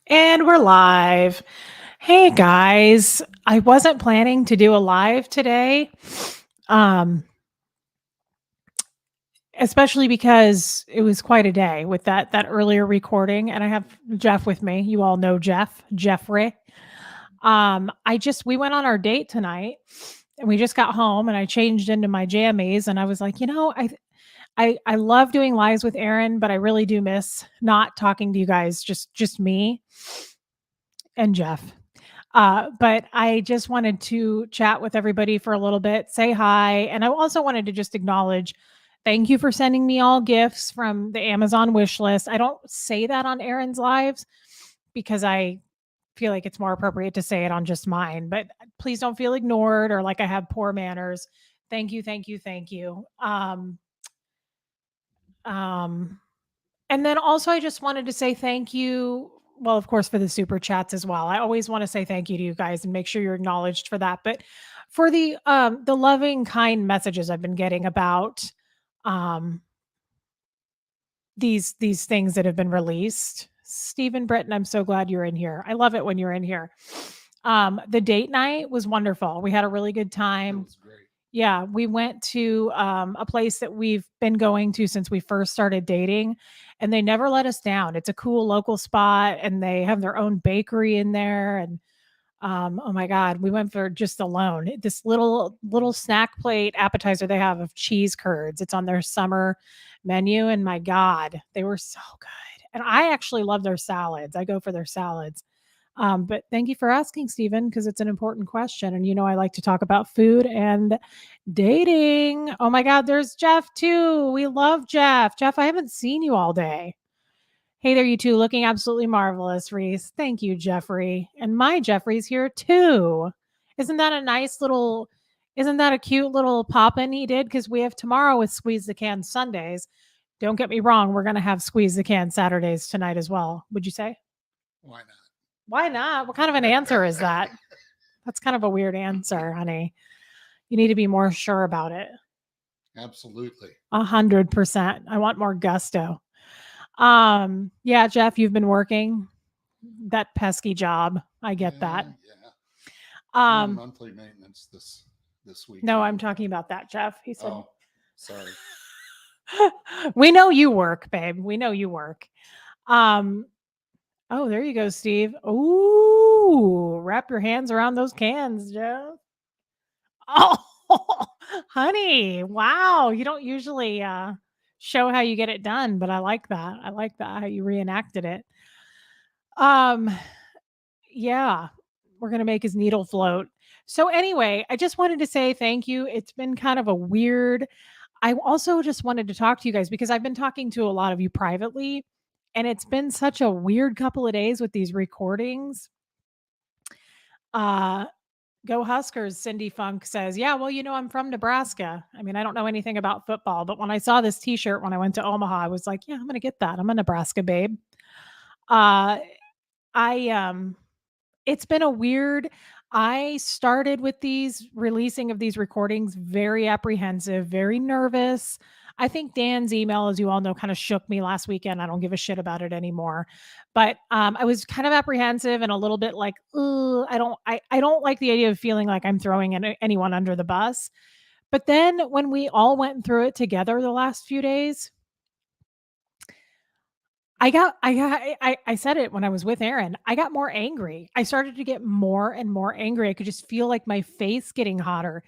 And we're live. Hey guys, I wasn't planning to do a live today. Um Especially because it was quite a day with that earlier recording and I have Jeff with me. You all know Jeffrey. I just we went on our date tonight and we just got home and I changed into my jammies and I was like, I love doing lives with Aaron, but I really do miss not talking to you guys, just me and Jeff. But I just wanted to chat with everybody for a little bit, say hi. And I also wanted to just acknowledge thank you for sending me all gifts from the Amazon wish list. I don't say that on Aaron's lives because I feel like it's more appropriate to say it on just mine, but please don't feel ignored or like I have poor manners. Thank you, thank you, thank you. Um, and then also, I just wanted to say thank you. Well, of course, for the super chats as well. I always want to say thank you to you guys and make sure you're acknowledged for that. But for the loving, kind messages I've been getting about um these things that have been released. Stephen Britton, I'm so glad you're in here. I love it when you're in here. The date night was wonderful. We had a really good It time. was great. Yeah, we went to a place that we've been going to since we first started dating, and they never let us down. It's a cool local spot, and they have their own bakery in there. And oh my God, we went for just alone this little snack plate appetizer they have of cheese curds. It's on their summer menu, and my God, they were so good. And I actually love their salads. I go for their salads. But thank you for asking, Stephen, because it's an important question. And I like to talk about food and dating. Oh my God, there's Jeff too. We love Jeff. Jeff, I haven't seen you all day. Hey there, you two, looking absolutely marvelous, Reese. Thank you, Jeffrey. And my Jeffrey's here too. Isn't that a nice little, isn't that a cute little pop in he did? Because we have tomorrow with Squeeze the Can Sundays. Don't get me wrong, we're going to have Squeeze the Can Saturdays tonight as well. Would you say? Why Why not? What kind of an answer is that? That's kind of a weird answer, honey. You need to be more sure about it. Absolutely. 100%. I want more gusto. Yeah, Jeff, you've been working that pesky job. I get that. Yeah. Doing Um, monthly maintenance this weekend. no, I'm talking about that, Jeff. He said, Oh, sorry. we know you work, babe. We know you work. Um, oh, there you go, Steve. Ooh, wrap your hands around those cans, Jeff. Oh, honey. Wow. You don't usually show how you get it done, but I like that. I like that how you reenacted it. Um yeah, we're going to make his needle float. So anyway, I just wanted to say thank you. It's been kind of a weird I also just wanted to talk to you guys because I've been talking to a lot of you privately and it's been such a weird couple of days with these recordings. Uh Go Huskers, Cindy Funk says, yeah, well, I'm from Nebraska. I mean, I don't know anything about football, but when I saw this t shirt when I went to Omaha, I was like, yeah, I'm going to get that. I'm a Nebraska babe. Uh, I It's been a weird I started with these releasing of these recordings very apprehensive, very nervous. I think Dan's email, as you all know, kind of shook me last weekend. I don't give a shit about it anymore. But I was kind of apprehensive and a little bit like, "Ugh, I don't like the idea of feeling like I'm throwing anyone under the bus." But then when we all went through it together the last few days, I said it when I was with Aaron. I got more angry. I started to get more and more angry. I could just feel like my face getting hotter.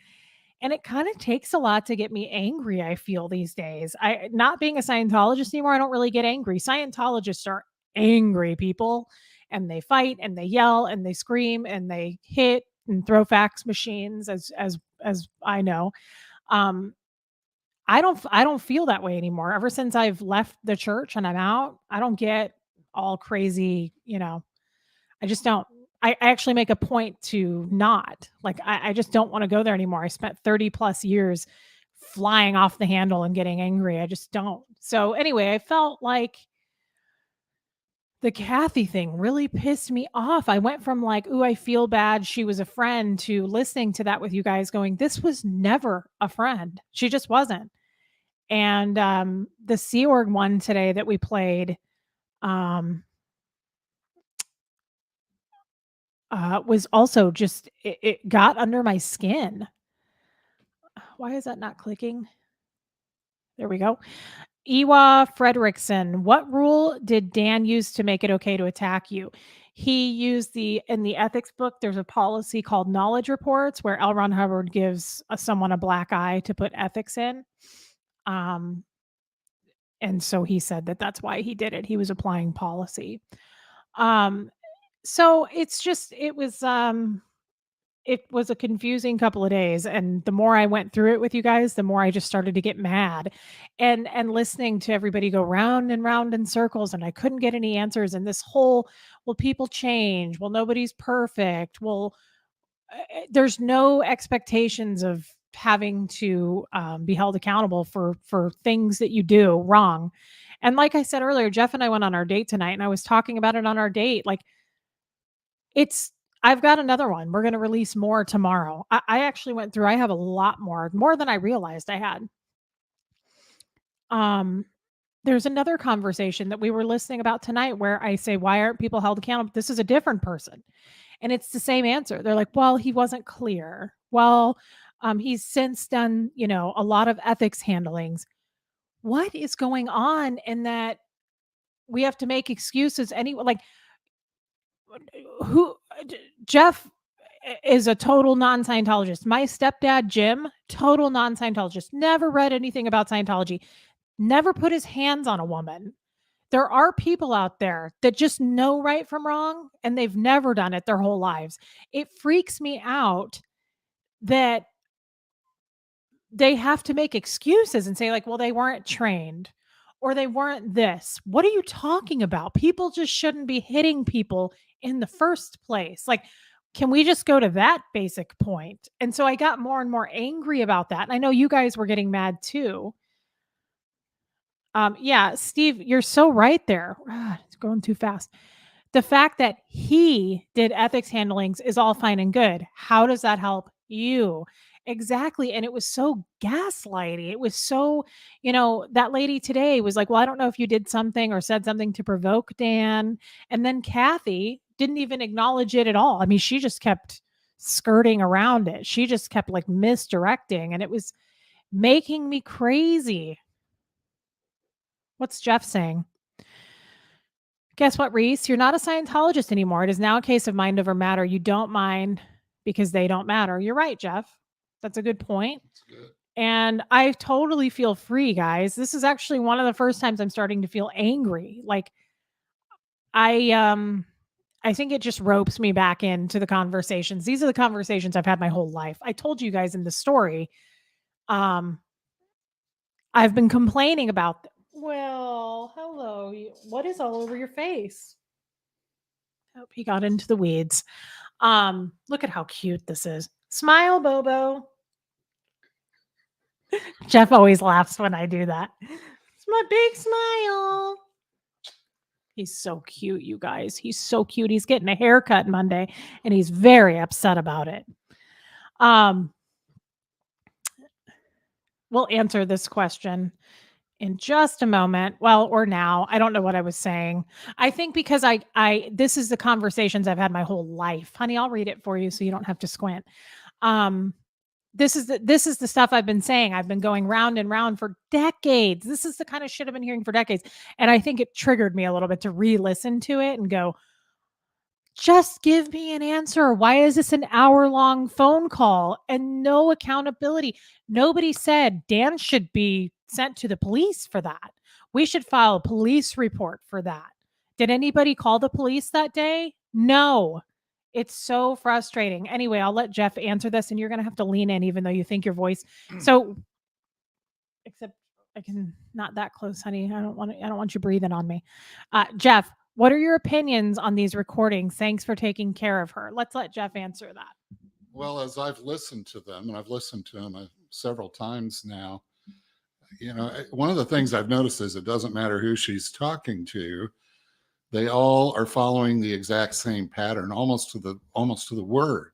And it kind of takes a lot to get me angry, I feel these days. I not being a Scientologist anymore, I don't really get angry. Scientologists are angry people and they fight and they yell and they scream and they hit and throw fax machines as I know. Um I don't feel that way anymore. Ever since I've left the church and I'm out, I don't get all crazy. I just don't. I actually make a point to not. Like I just don't want to go there anymore. I spent 30 plus years flying off the handle and getting angry. I just don't. So anyway, I felt like the Kathy thing really pissed me off. I went from like, "Ooh, I feel bad. She was a friend," to listening to that with you guys going, "This was never a friend. She just wasn't." And the Sea Org one today that we played, um, was also just it got under my skin. Why is that not clicking? There we go. Ewa Frederickson, what rule did Dan use to make it okay to attack you? He used in the ethics book, there's a policy called knowledge reports where L. Ron Hubbard gives someone a black eye to put ethics in. Um, and so he said that that's why he did it. He was applying policy. Um, so it's just, it was a confusing couple of days, and the more I went through it with you guys, the more I just started to get mad, and listening to everybody go round and round in circles, and I couldn't get any answers, and this whole, "Well, people change. Well, nobody's perfect. Well, there's no expectations of having to, be held accountable for things that you do wrong." And like I said earlier, Jeff and I went on our date tonight, and I was talking about it on our date, like, it's I've got another one. We're gonna release more tomorrow. I actually went through I have a lot more than I realized I had. Um, there's another conversation that we were listening about tonight where I say, "Why aren't people held accountable?" This is a different person, and it's the same answer. They're like, "Well, he wasn't clear." Well, he's since done, a lot of ethics handlings. What is going on in that we have to make excuses like, who Jeff is a total non-Scientologist. My stepdad, Jim, total non-Scientologist, never read anything about Scientology, never put his hands on a woman. There are people out there that just know right from wrong, and they've never done it their whole lives. It freaks me out that they have to make excuses and say, like, well, they weren't trained or they weren't this. What are you talking about? People just shouldn't be hitting people in the first place. Like, can we just go to that basic point? And so I got more and more angry about that. And I know you guys were getting mad too. Yeah, Steve, you're so right there. It's going too fast. The fact that he did ethics handlings is all fine and good. How does that help you? Exactly. And it was so gaslighty. It was so, that lady today was like, well, I don't know if you did something or said something to provoke Dan. And then Kathy didn't even acknowledge it at all. I mean, she just kept skirting around it. She just kept like misdirecting, and it was making me crazy. What's Jeff saying? Guess what, Reese? You're not a Scientologist anymore. It is now a case of mind over matter. You don't mind because they don't matter. You're right, Jeff. That's a good point. That's good. And I totally feel free, guys. This is actually one of the first times I'm starting to feel angry. Like, I think it just ropes me back into the conversations. These are the conversations I've had my whole life. I told you guys in the story. I've been complaining about well, hello. What is all over your face? Hope he got into the weeds. Look at how cute this is. Smile, Bobo. Jeff always laughs when I do that. It's my big smile. He's so cute, you guys. He's so cute. He's getting a haircut Monday, and he's very upset about it. We'll answer this question in just a moment. Well, or now. I don't know what I was saying. I think because I this is the conversations I've had my whole life. Honey, I'll read it for you so you don't have to squint. This is the stuff I've been saying. I've been going round and round for decades. This is the kind of shit I've been hearing for decades. And I think it triggered me a little bit to re-listen to it and go, just give me an answer. Why is this an hour-long phone call and no accountability? Nobody said Dan should be sent to the police for that. We should file a police report for that. Did anybody call the police that day? No. It's so frustrating. Anyway, I'll let Jeff answer this, and you're going to have to lean in even though you think your voice. So, except I can not that close, honey. I don't want you breathing on me. Jeff, what are your opinions on these recordings? Thanks for taking care of her. Let's let Jeff answer that. Well, as I've listened to them, and I've listened to them several times now, one of the things I've noticed is it doesn't matter who she's talking to. They all are following the exact same pattern, almost to the word.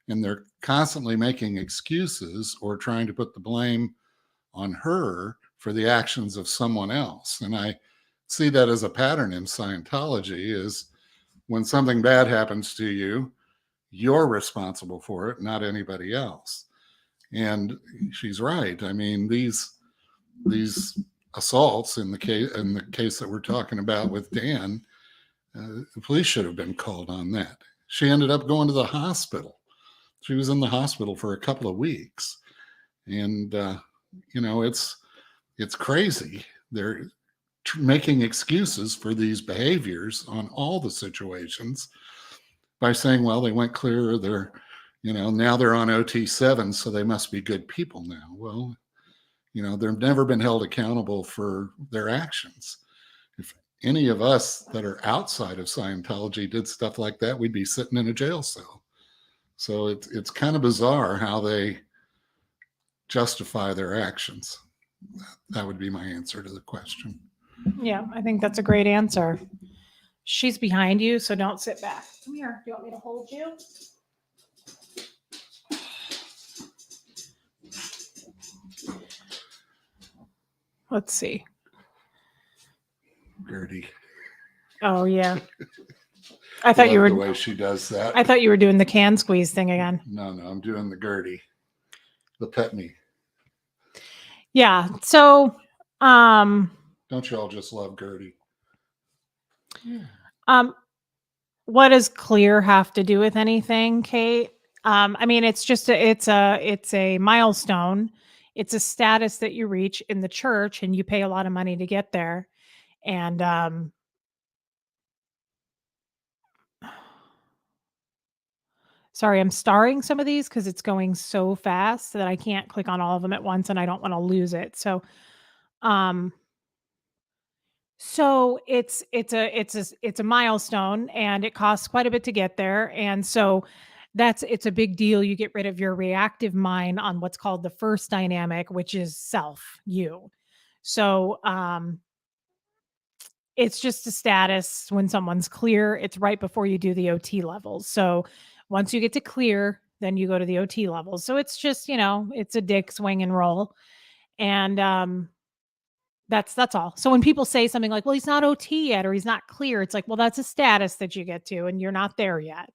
And they're constantly making excuses or trying to put the blame on her for the actions of someone else. And I see that as a pattern in Scientology is when something bad happens to you, You're responsible for it, not anybody else. And she's right. I mean, these assaults in the case that we're talking about with Dan, the police should have been called on that. She ended up going to the hospital. She was in the hospital for a couple of weeks, and it's crazy. They're making excuses for these behaviors on all the situations by saying, well, they went clear. They're, now they're on OT7, so they must be good people now. Well, they've never been held accountable for their actions. If any of us that are outside of Scientology did stuff like that, we'd be sitting in a jail cell. So it's kind of bizarre how they justify their actions. That would be my answer to the question. Yeah, I think that's a great answer. She's behind you, so don't sit back. Come here. Do you want me to hold you? Let's see. Gertie. Oh, yeah. I thought you were the way she does that. I thought you were doing the can squeeze thing again. No, I'm doing the Gertie. The pet me. Yeah. So, don't you all just love Gertie? what does clear have to do with anything, Kate? I mean, it's just it's a milestone. It's a status that you reach in the church, and you pay a lot of money to get there. And sorry, I'm starring some of these because it's going so fast that I can't click on all of them at once, and I don't want to lose it. Um, so it's a milestone, and it costs quite a bit to get there, and so it's a big deal. You get rid of your reactive mind on what's called the first dynamic, which is self, you. So it's just a status when someone's clear. It's right before you do the OT levels. So once you get to clear, then you go to the OT levels. So it's just, it's a dick swing and roll. And that's all. So when people say something like, well, he's not OT yet, or he's not clear, it's like, well, that's a status that you get to, and you're not there yet.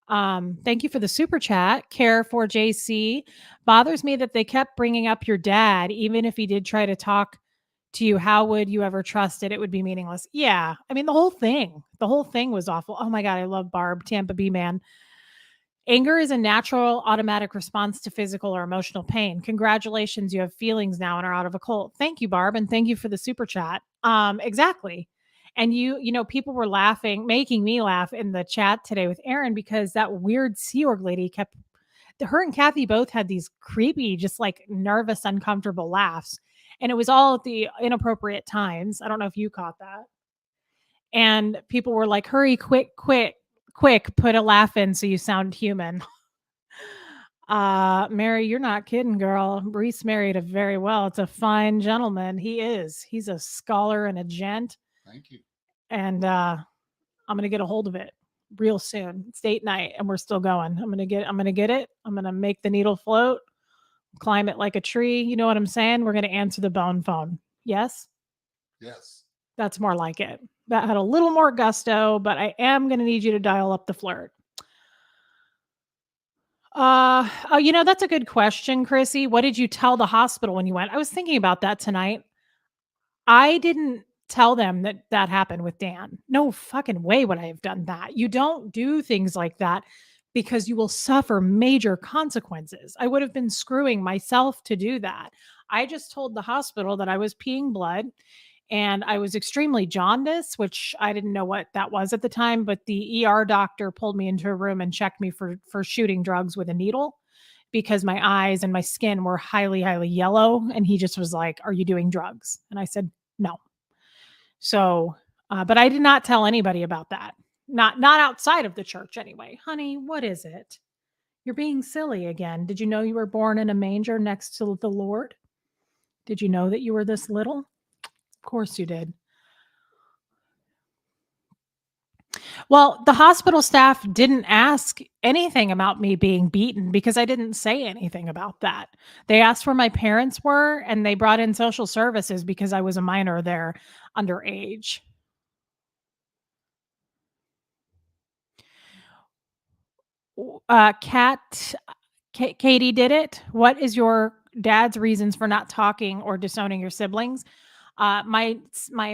Thank you for the super chat. Care for JC. Bothers me that they kept bringing up your dad, even if he did try to talk to you. How would you ever trust it? It would be meaningless. Yeah. I mean, the whole thing was awful. Oh my God. I love Barb, Tampa B man. Anger is a natural automatic response to physical or emotional pain. Congratulations. You have feelings now and are out of a cult. Thank you, Barb. And thank you for the super chat. Exactly. And people were laughing, making me laugh in the chat today with Aaron, because that weird Sea Org lady her and Kathy both had these creepy, just like nervous, uncomfortable laughs. And it was all at the inappropriate times. I don't know if you caught that. And people were like, hurry, quick, put a laugh in so you sound human. Mary, you're not kidding, girl. Reese married it very well. It's a fine gentleman. He is. He's a scholar and a gent. Thank you. And I'm gonna get a hold of it real soon. It's date night and we're still going. I'm gonna get it. I'm gonna make the needle float, climb it like a tree. You know what I'm saying? We're gonna answer the bone phone. Yes? Yes. That's more like it. That had a little more gusto, but I am gonna need you to dial up the flirt. That's a good question, Chrissy. What did you tell the hospital when you went? I was thinking about that tonight. I didn't tell them that happened with Dan. No fucking way would I have done that. You don't do things like that because you will suffer major consequences. I would have been screwing myself to do that. I just told the hospital that I was peeing blood and I was extremely jaundiced, which I didn't know what that was at the time, but the ER doctor pulled me into a room and checked me for shooting drugs with a needle because my eyes and my skin were highly, highly yellow. And he just was like, "Are you doing drugs?" And I said, "No." So, but I did not tell anybody about that. Not outside of the church anyway. Honey, what is it? You're being silly again. Did you know you were born in a manger next to the Lord? Did you know that you were this little? Of course you did. Well, the hospital staff didn't ask anything about me being beaten because I didn't say anything about that. They asked where my parents were and they brought in social services because I was a minor there, underage. Kat Katie did it. What is your dad's reasons for not talking or disowning your siblings? My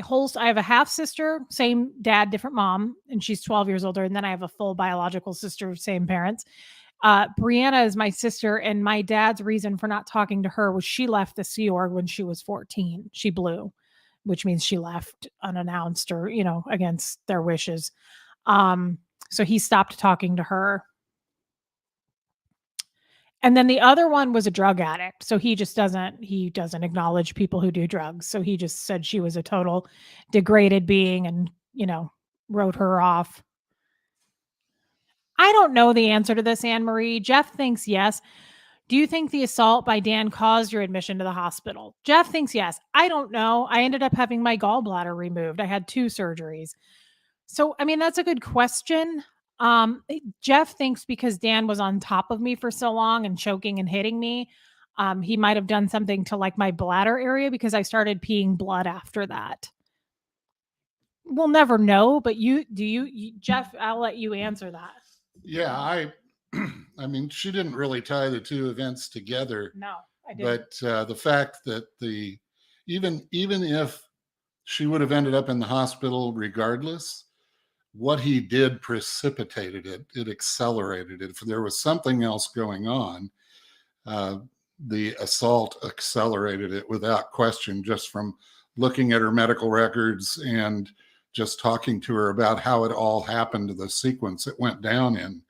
whole I have a half sister, same dad, different mom, and she's 12 years older. And then I have a full biological sister, same parents. Brianna is my sister, and my dad's reason for not talking to her was she left the Sea Org when she was 14. She blew, which means she left unannounced or, against their wishes. Um, so he stopped talking to her. And then the other one was a drug addict. So he doesn't acknowledge people who do drugs. So he just said she was a total degraded being and, wrote her off. I don't know the answer to this, Anne Marie. Jeff thinks yes. Do you think the assault by Dan caused your admission to the hospital? Jeff thinks yes. I don't know. I ended up having my gallbladder removed. I had 2 surgeries. So, I mean, that's a good question. Jeff thinks because Dan was on top of me for so long and choking and hitting me, he might have done something to like my bladder area because I started peeing blood after that. We'll never know, but Jeff, I'll let you answer that. Yeah, I mean, she didn't really tie the 2 events together. No, I didn't. But the fact that even if she would have ended up in the hospital regardless, what he did precipitated it. It accelerated it. If there was something else going on, the assault accelerated it without question, just from looking at her medical records and just talking to her about how it all happened, the sequence it went down in.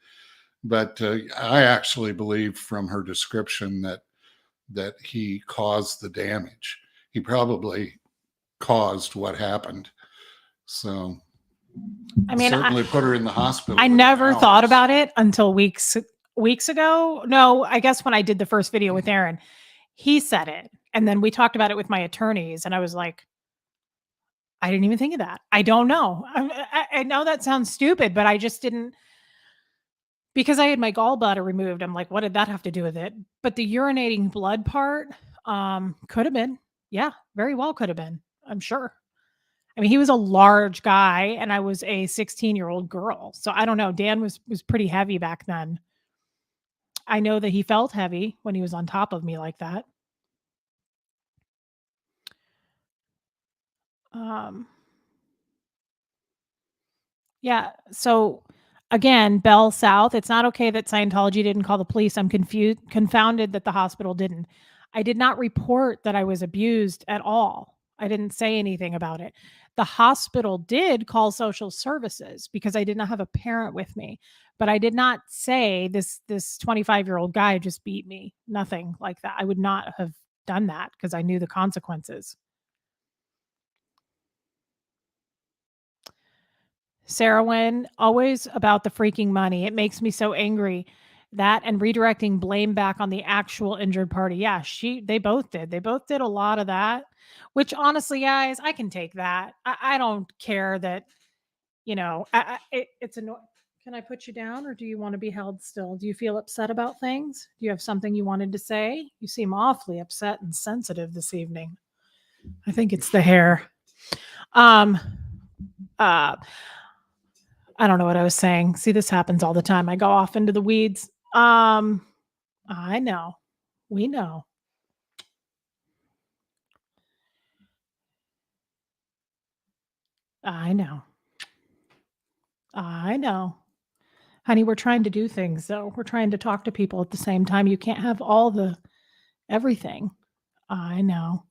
But I actually believe from her description that he caused the damage. He probably caused what happened. So I mean, certainly put her in the hospital. I never thought about it until weeks ago. No, I guess when I did the first video with Aaron, he said it. And then we talked about it with my attorneys, and I was like, I didn't even think of that. I don't know. I know that sounds stupid, but I just didn't, because I had my gallbladder removed. I'm like, what did that have to do with it? But the urinating blood part, could have been. Yeah, very well could have been. I'm sure. I mean, he was a large guy and I was a 16-year-old girl. So I don't know. Dan was pretty heavy back then. I know that he felt heavy when he was on top of me like that. Yeah. So again, Bell South, it's not okay that Scientology didn't call the police. I'm confounded that the hospital didn't. I did not report that I was abused at all. I didn't say anything about it. The hospital did call social services because I did not have a parent with me, but I did not say this 25-year-old guy just beat me. Nothing like that. I would not have done that because I knew the consequences. Sarah Wynn, always about the freaking money. It makes me so angry. That and redirecting blame back on the actual injured party. Yeah, they both did. They both did a lot of that, which honestly, guys, I can take that. I don't care that, it's annoying. Can I put you down or do you want to be held still? Do you feel upset about things? Do you have something you wanted to say? You seem awfully upset and sensitive this evening. I think it's the hair. I don't know what I was saying. See, this happens all the time. I go off into the weeds. I know. We know. I know. I know. Honey, we're trying to do things though. We're trying to talk to people at the same time. You can't have all the everything. I know.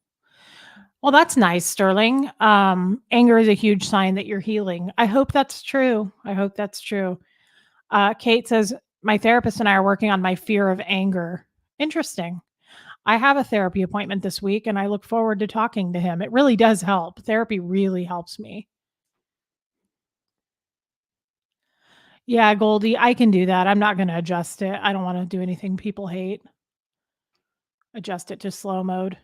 Well, that's nice, Sterling. Anger is a huge sign that you're healing. I hope that's true. I hope that's true. Kate says, my therapist and I are working on my fear of anger. Interesting. I have a therapy appointment this week and I look forward to talking to him. It really does help. Therapy really helps me. Yeah, Goldie, I can do that. I'm not going to adjust it. I don't want to do anything people hate. Adjust it to slow mode.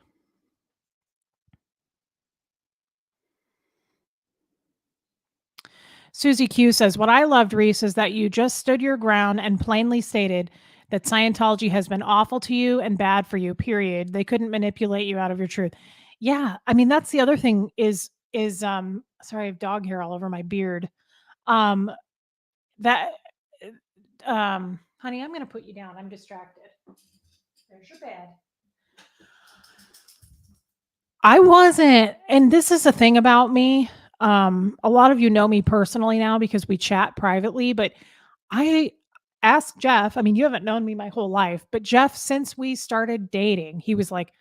Susie Q says, what I loved, Reese, is that you just stood your ground and plainly stated that Scientology has been awful to you and bad for you, period. They couldn't manipulate you out of your truth. Yeah. I mean, that's the other thing is, sorry, I have dog hair all over my beard. That Honey, I'm gonna put you down. I'm distracted. There's your bed. I wasn't, and this is the thing about me. A lot of you know me personally now because we chat privately, but I asked Jeff. I mean, you haven't known me my whole life, but Jeff, since we started dating, he was like,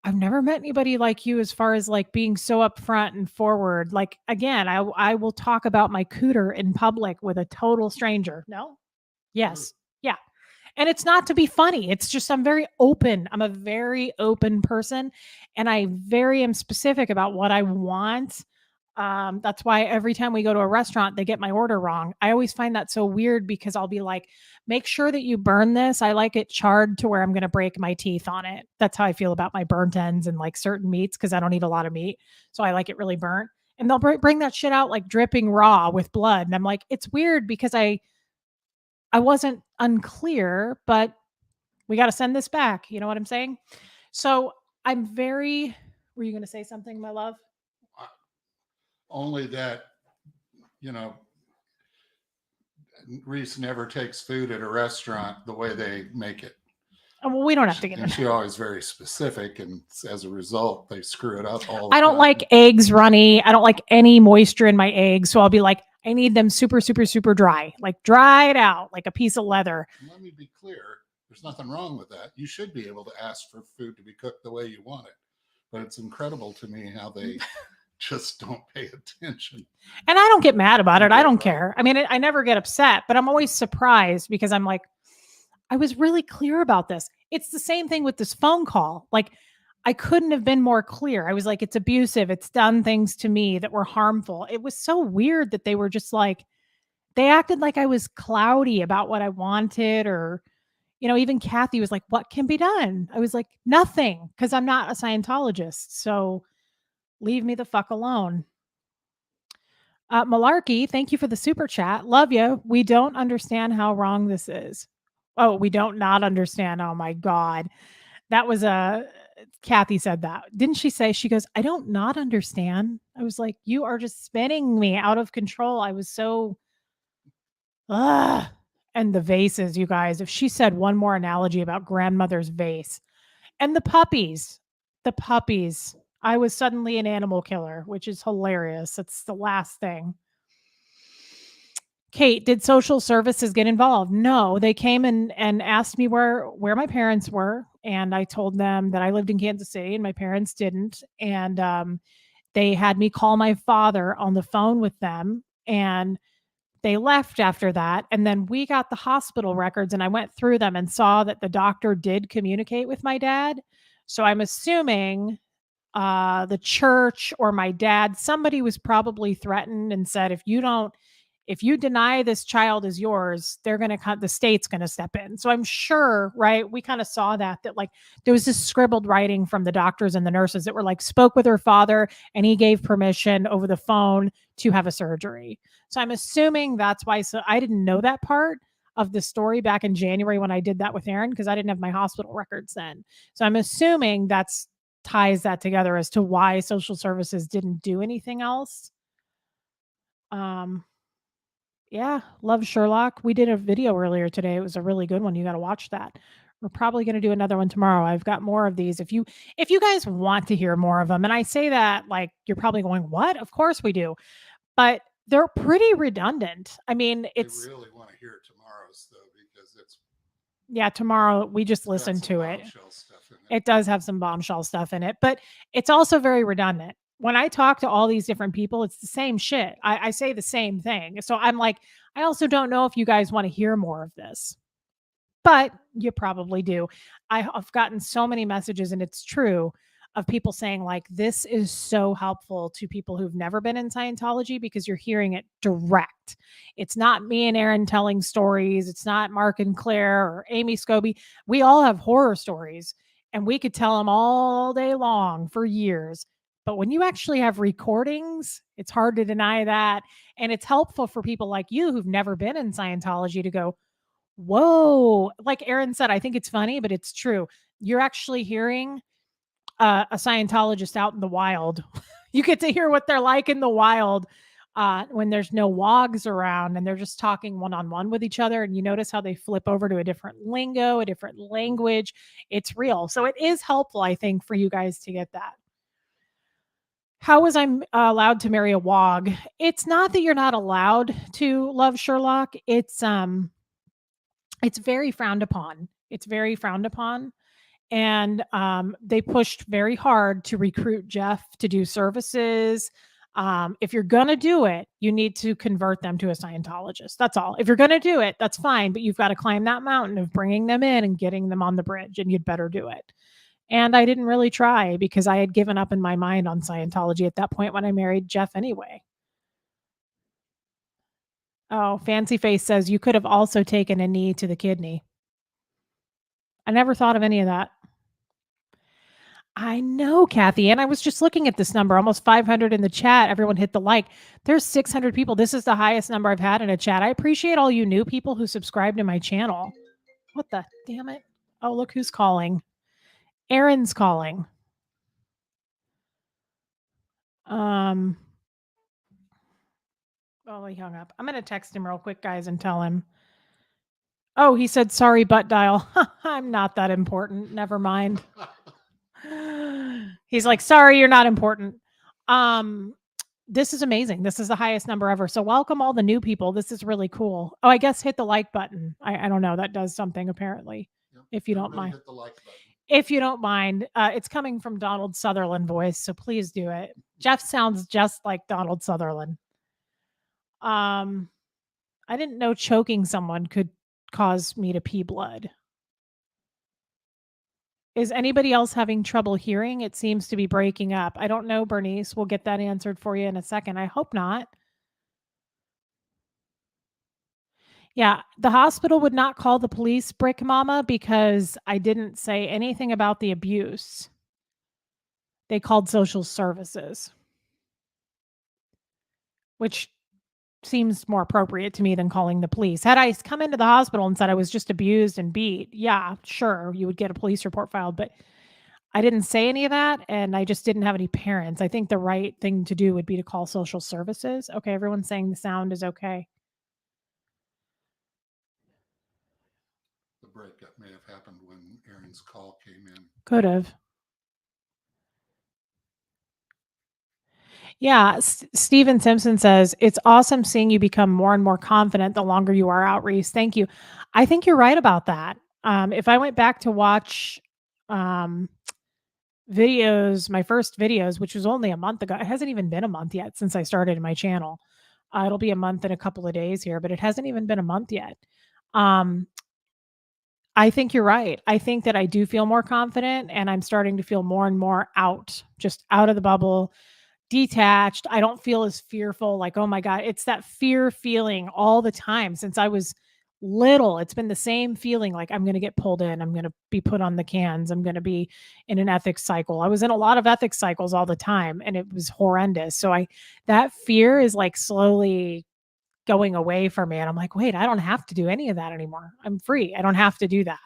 I've never met anybody like you as far as like being so upfront and forward. Like, again, I will talk about my cooter in public with a total stranger. No? Sure. Yes. Yeah. And it's not to be funny. It's just I'm very open. I'm a very open person and I very am specific about what I want. That's why every time we go to a restaurant, they get my order wrong. I always find that so weird because I'll be like, make sure that you burn this. I like it charred to where I'm going to break my teeth on it. That's how I feel about my burnt ends and like certain meats because I don't eat a lot of meat. So I like it really burnt. And they'll bring that shit out like dripping raw with blood. And I'm like, it's weird because I wasn't unclear, but we got to send this back. You know what I'm saying? So I'm very, were you going to say something, my love? Only that, you know, Reese never takes food at a restaurant the way they make it. Oh, well, we don't have to get And into she's always very specific, and as a result, they screw it up all the I don't time. like eggs runny. I don't like any moisture in my eggs. So I'll be like, I need them super, super, super dry, like dried out, like a piece of leather. Let me be clear. There's nothing wrong with that. You should be able to ask for food to be cooked the way you want it. But it's incredible to me how they just don't pay attention. And I don't get mad about it. I Yeah, don't right. care. I mean, I never get upset, but I'm always surprised because I'm like, I was really clear about this. It's the same thing with this phone call. Like, I couldn't have been more clear. I was like, it's abusive. It's done things to me that were harmful. It was so weird that they were just like, they acted like I was cloudy about what I wanted, or, even Kathy was like, what can be done? I was like, nothing, because I'm not a Scientologist. So leave me the fuck alone. Malarkey, thank you for the super chat. Love you. We don't understand how wrong this is. Oh, we don't not understand. Oh my God. That was a Kathy said that. Didn't she say, she goes, I don't not understand. I was like, you are just spinning me out of control. I was so, ugh. And the vases, you guys, if she said one more analogy about grandmother's vase and the puppies, I was suddenly an animal killer, which is hilarious. It's the last thing. Kate, did social services get involved? No, they came and asked me where my parents were, and I told them that I lived in Kansas City and my parents didn't, and they had me call my father on the phone with them, and they left after that, and then we got the hospital records, and I went through them and saw that the doctor did communicate with my dad. So I'm assuming the church or my dad, somebody was probably threatened and said, if you deny this child is yours, they're going to cut, the state's going to step in. So I'm sure, right? We kind of saw that like there was this scribbled writing from the doctors and the nurses that were like, spoke with her father and he gave permission over the phone to have a surgery. So I'm assuming that's why. So I didn't know that part of the story back in January when I did that with Aaron because I didn't have my hospital records then. So I'm assuming that's ties that together as to why social services didn't do anything else. Yeah, love Sherlock. We did a video earlier today. It was a really good one. You got to watch that. We're probably going to do another one tomorrow. I've got more of these. If you guys want to hear more of them, and I say that like you're probably going, "What?" Of course we do. But they're pretty redundant. I mean, it's I really want to hear tomorrow's though because it's yeah, tomorrow we just listened to it. Stuff in It does have some bombshell stuff in it, but it's also very redundant. When I talk to all these different people, it's the same shit. I say the same thing. So I'm like, I also don't know if you guys want to hear more of this, but you probably do. I've gotten so many messages, and it's true, of people saying, like, this is so helpful to people who've never been in Scientology because you're hearing it direct. It's not me and Aaron telling stories. It's not Mark and Claire or Amy Scobie. We all have horror stories, and we could tell them all day long for years. But when you actually have recordings, it's hard to deny that. And it's helpful for people like you who've never been in Scientology to go, whoa. Like Aaron said, I think it's funny, but it's true. You're actually hearing a Scientologist out in the wild. You get to hear what they're like in the wild when there's no wogs around and they're just talking one-on-one with each other, and you notice how they flip over to a different lingo, a different language. It's real. So it is helpful, I think, for you guys to get that. How was I allowed to marry a wog? It's not that you're not allowed to love Sherlock. It's very frowned upon. It's very frowned upon. And they pushed very hard to recruit Jeff to do services. If you're going to do it, you need to convert them to a Scientologist. That's all. If you're going to do it, that's fine. But you've got to climb that mountain of bringing them in and getting them on the bridge, and you'd better do it. And I didn't really try because I had given up in my mind on Scientology at that point when I married Jeff anyway. Oh, Fancy Face says you could have also taken a knee to the kidney. I never thought of any of that. I know, Kathy. And I was just looking at this number, almost 500 in the chat. Everyone hit the like. There's 600 people. This is the highest number I've had in a chat. I appreciate all you new people who subscribe to my channel. What the damn it? Oh, look who's calling. Aaron's calling. Oh, he hung up. I'm going to text him real quick, guys, and tell him. Oh, he said, sorry, butt dial. I'm not that important. Never mind. He's like, sorry, you're not important. This is amazing. This is the highest number ever. So welcome all the new people. This is really cool. Oh, I guess hit the like button. I don't know. That does something apparently. Yep. If you don't mind. Hit the like button. If you don't mind, it's coming from Donald Sutherland voice, so please do it. Jeff sounds just like Donald Sutherland. I didn't know choking someone could cause me to pee blood. Is anybody else having trouble hearing? It seems to be breaking up. I don't know, Bernice. We'll get that answered for you in a second. I hope not. Yeah, the hospital would not call the police, Brick Mama, because I didn't say anything about the abuse. They called social services, which seems more appropriate to me than calling the police. Had I come into the hospital and said I was just abused and beat, yeah, sure, you would get a police report filed, but I didn't say any of that, and I just didn't have any parents. I think the right thing to do would be to call social services. Okay, everyone's saying the sound is okay. The breakup may have happened when Aaron's call came in. Could have. Yeah, Steven Simpson says, it's awesome seeing you become more and more confident the longer you are out, Reese. Thank you. I think you're right about that. If I went back to watch videos, my first videos, which was only a month ago, it hasn't even been a month yet since I started my channel. It'll be a month in a couple of days here, but it hasn't even been a month yet. I think you're right. I think that I do feel more confident, and I'm starting to feel more and more just out of the bubble, detached. I don't feel as fearful, like, oh my God, it's that fear feeling all the time since I was little. It's been the same feeling, like I'm going to get pulled in, I'm going to be put on the cans, I'm going to be in an ethics cycle. I was in a lot of ethics cycles all the time, and it was horrendous. So that fear is like slowly going away from me, and I'm like, wait, I don't have to do any of that anymore. I'm free. I don't have to do that.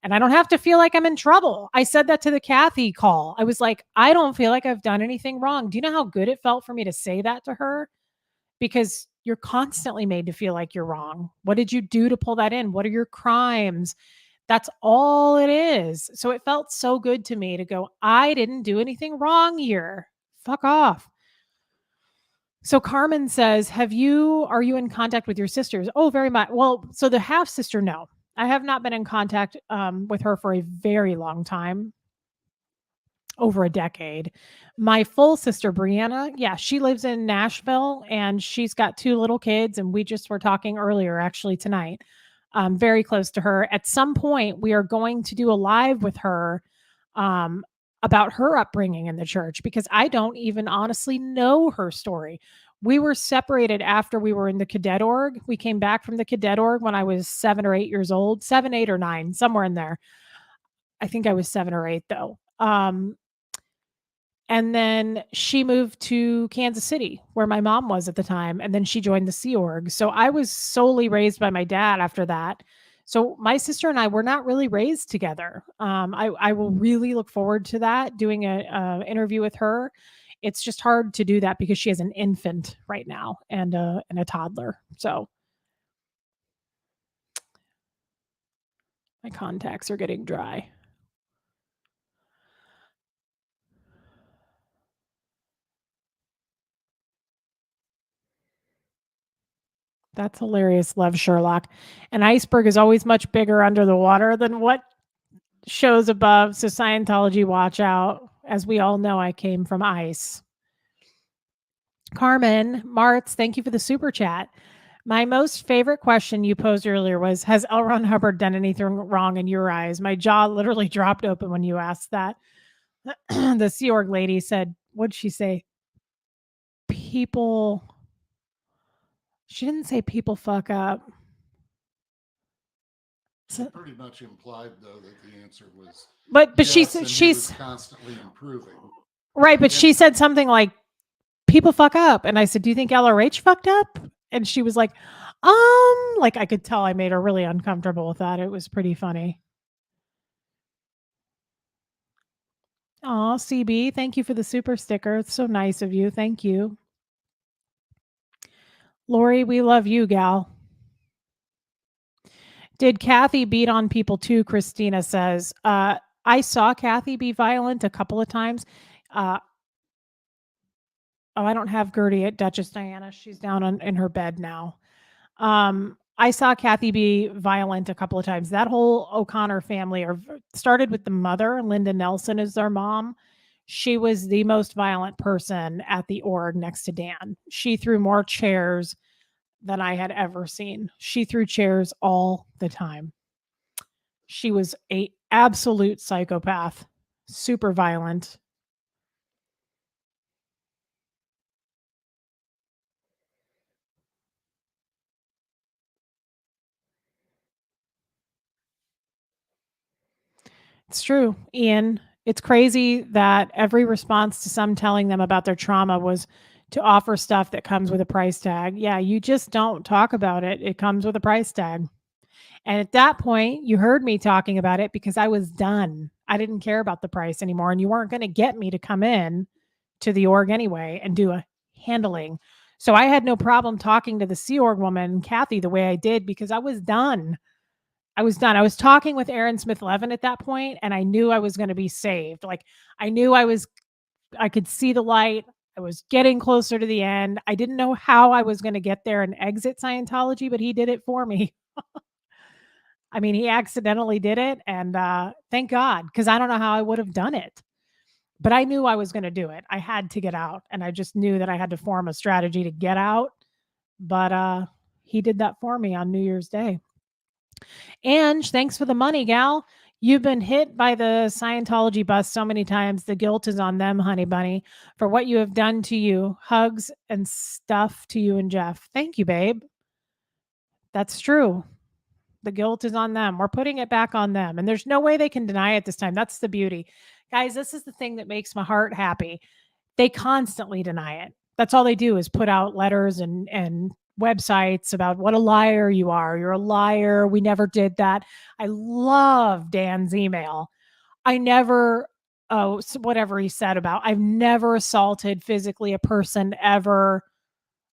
And I don't have to feel like I'm in trouble. I said that to the Kathy call. I was like, I don't feel like I've done anything wrong. Do you know how good it felt for me to say that to her? Because you're constantly made to feel like you're wrong. What did you do to pull that in? What are your crimes? That's all it is. So it felt so good to me to go, I didn't do anything wrong here. Fuck off. So Carmen says, are you in contact with your sisters? Oh, very much. Well, so the half sister, no. I have not been in contact with her for a very long time, over a decade. My full sister, Brianna, yeah, she lives in Nashville, and she's got 2 little kids, and we just were talking earlier, actually tonight, very close to her. At some point, we are going to do a live with her about her upbringing in the church, because I don't even honestly know her story. We were separated after we were in the cadet org. We came back from the cadet org when I was 7 or 8 years old, 7, 8, or 9, somewhere in there. I think I was 7 or 8 though. And then she moved to Kansas City, where my mom was at the time. And then she joined the Sea Org. So I was solely raised by my dad after that. So my sister and I were not really raised together. I will really look forward to that, doing an interview with her. It's just hard to do that because she has an infant right now and a toddler. So my contacts are getting dry. That's hilarious. Love Sherlock. An iceberg is always much bigger under the water than what shows above. So Scientology, watch out. As we all know, I came from ice. Carmen Martz, thank you for the super chat. My most favorite question you posed earlier was, has L. Ron Hubbard done anything wrong in your eyes? My jaw literally dropped open when you asked that. The Sea Org lady said, what'd she say? People, she didn't say people fuck up. She pretty much implied, though, that the answer was But yes, she's and he she's was constantly improving. right, but And she said something like, people fuck up. And I said, do you think LRH fucked up? And she was like I could tell I made her really uncomfortable with that. It was pretty funny. Aw, CB, thank you for the super sticker. It's so nice of you. Thank you. Lori, we love you, gal. Did Kathy beat on people too? Christina says. I saw Kathy be violent a couple of times. Oh, I don't have Gertie at Duchess Diana. She's down in her bed now. I saw Kathy be violent a couple of times. That whole O'Connor family started with the mother. Linda Nelson is their mom. She was the most violent person at the org next to Dan. She threw more chairs than I had ever seen. She threw chairs all the time. She was a absolute psychopath, super violent. It's true, Ian. It's crazy that every response to some telling them about their trauma was to offer stuff that comes with a price tag. Yeah, you just don't talk about it. It comes with a price tag. And at that point, you heard me talking about it because I was done. I didn't care about the price anymore. And you weren't going to get me to come in to the org anyway and do a handling. So I had no problem talking to the Sea Org woman, Kathy, the way I did because I was done. I was done. I was talking with Aaron Smith Levin at that point, and I knew I was going to be saved. Like I knew I could see the light. I was getting closer to the end. I didn't know how I was going to get there and exit Scientology, but he did it for me. I mean, he accidentally did it, and thank God, because I don't know how I would have done it. But I knew I was going to do it. I had to get out, and I just knew that I had to form a strategy to get out. But he did that for me on New Year's Day. Ange, thanks for the money, gal. You've been hit by the Scientology bus so many times. The guilt is on them, honey bunny, for what you have done to you. Hugs and stuff to you and Jeff. Thank you, babe. That's true. The guilt is on them. We're putting it back on them. And there's no way they can deny it this time. That's the beauty. Guys, this is the thing that makes my heart happy. They constantly deny it. That's all they do is put out letters and websites about what a liar you are. You're a liar. We never did that. I love Dan's email. I never, whatever he said about, I've never assaulted physically a person ever.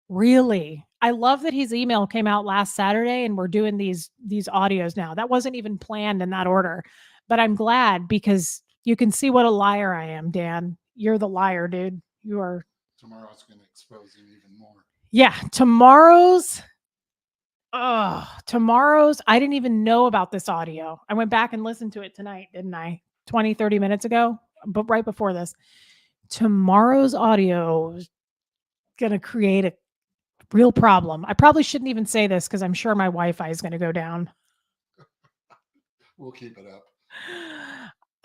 Really? I love that his email came out last Saturday and we're doing these audios now. That wasn't even planned in that order. But I'm glad because you can see what a liar I am, Dan. You're the liar, dude. You are. Tomorrow's going to expose him even more. Yeah, tomorrow's I didn't even know about this audio. I went back and listened to it tonight, didn't I? 20, 30 minutes ago, but right before this. Tomorrow's audio is going to create a real problem. I probably shouldn't even say this because I'm sure my Wi-Fi is going to go down. We'll keep it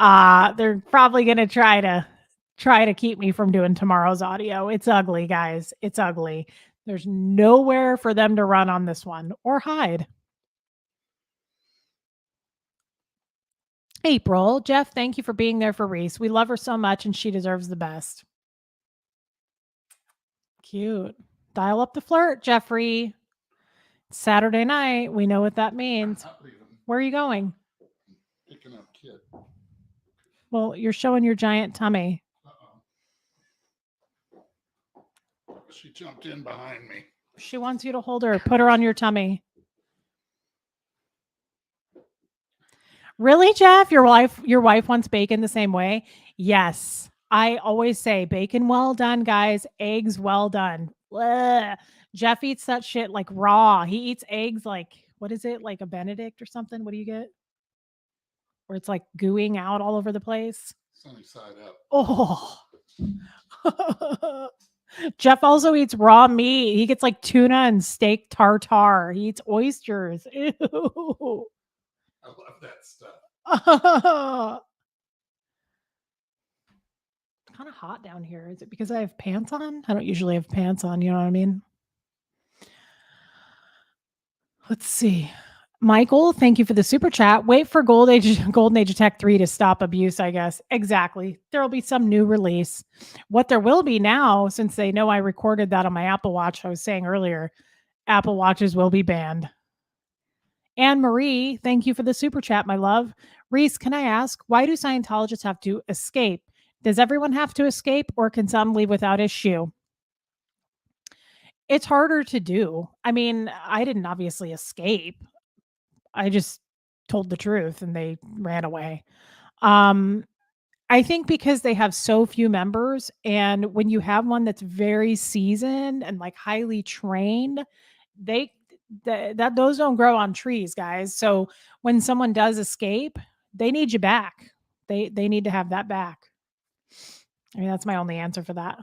up. They're probably going to try to keep me from doing tomorrow's audio. It's ugly, guys. It's ugly. There's nowhere for them to run on this one or hide. April, Jeff, thank you for being there for Reese. We love her so much and she deserves the best. Cute. Dial up the flirt, Jeffrey. Saturday night. We know what that means. Where are you going? Picking up kid. Well, you're showing your giant tummy. She jumped in behind me. She wants you to hold her. Put her on your tummy. Really, Jeff? Your wife wants bacon the same way? Yes. I always say bacon well done, guys. Eggs well done. Bleh. Jeff eats that shit like raw. He eats eggs like what is it? Like a Benedict or something? What do you get? Where it's like gooing out all over the place. Sunny side up. Oh. Jeff also eats raw meat. He gets like tuna and steak tartare. He eats oysters. Ew. I love that stuff. It's kind of hot down here. Is it because I have pants on? I don't usually have pants on. You know what I mean? Let's see. Michael, thank you for the super chat. Wait for Golden Age of Tech 3 to stop abuse, I guess. Exactly. There'll be some new release. What there will be now, since they know I recorded that on my Apple Watch, I was saying earlier, Apple Watches will be banned. Anne Marie, thank you for the super chat, my love. Reese, can I ask, why do Scientologists have to escape? Does everyone have to escape or can some leave without issue? It's harder to do. I mean, I didn't obviously escape. I just told the truth and they ran away. Um, I think because they have so few members, and when you have one that's very seasoned and like highly trained, they that those don't grow on trees, guys. So when someone does escape, they need you back. They need to have that back. I mean, that's my only answer for that.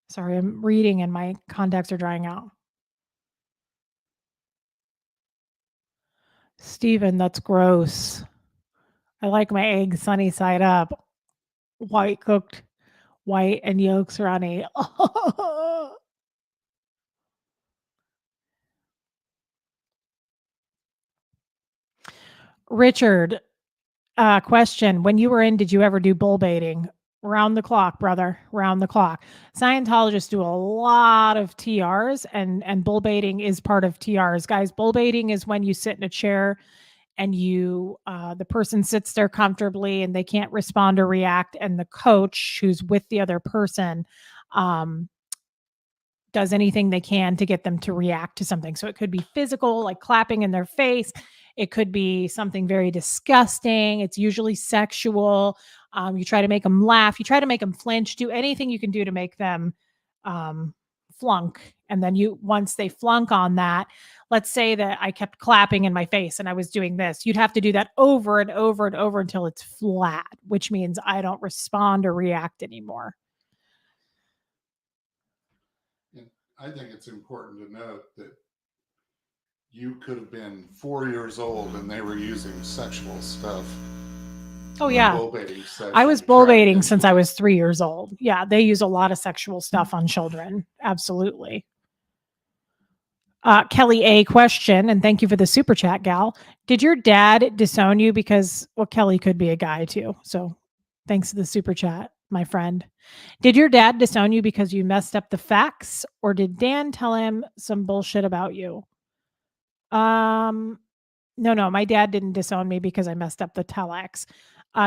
Sorry, I'm reading and my contacts are drying out. Steven, that's gross. I like my eggs sunny side up. White cooked, white and yolks runny. Richard, question. When you were in, did you ever do bull baiting? Round the clock, brother. Round the clock. Scientologists do a lot of TRs, and bull baiting is part of TRs. Guys, bull baiting is when you sit in a chair and you the person sits there comfortably and they can't respond or react, and the coach who's with the other person does anything they can to get them to react to something. So it could be physical, like clapping in their face. It could be something very disgusting. It's usually sexual. You try to make them laugh. You try to make them flinch. Do anything you can do to make them flunk. And then once they flunk on that, let's say that I kept clapping in my face and I was doing this. You'd have to do that over and over and over until it's flat, which means I don't respond or react anymore. I think it's important to note that you could have been 4 years old and they were using sexual stuff. Oh yeah. Bull baiting session, I was bull baiting since I was 3 years old. Yeah, they use a lot of sexual stuff on children. Absolutely. Kelly A question, and thank you for the super chat, gal. Did your dad disown you because, well, Kelly could be a guy too. So thanks for the super chat, my friend. Did your dad disown you because you messed up the facts, or did Dan tell him some bullshit about you? No, my dad didn't disown me because I messed up the telex.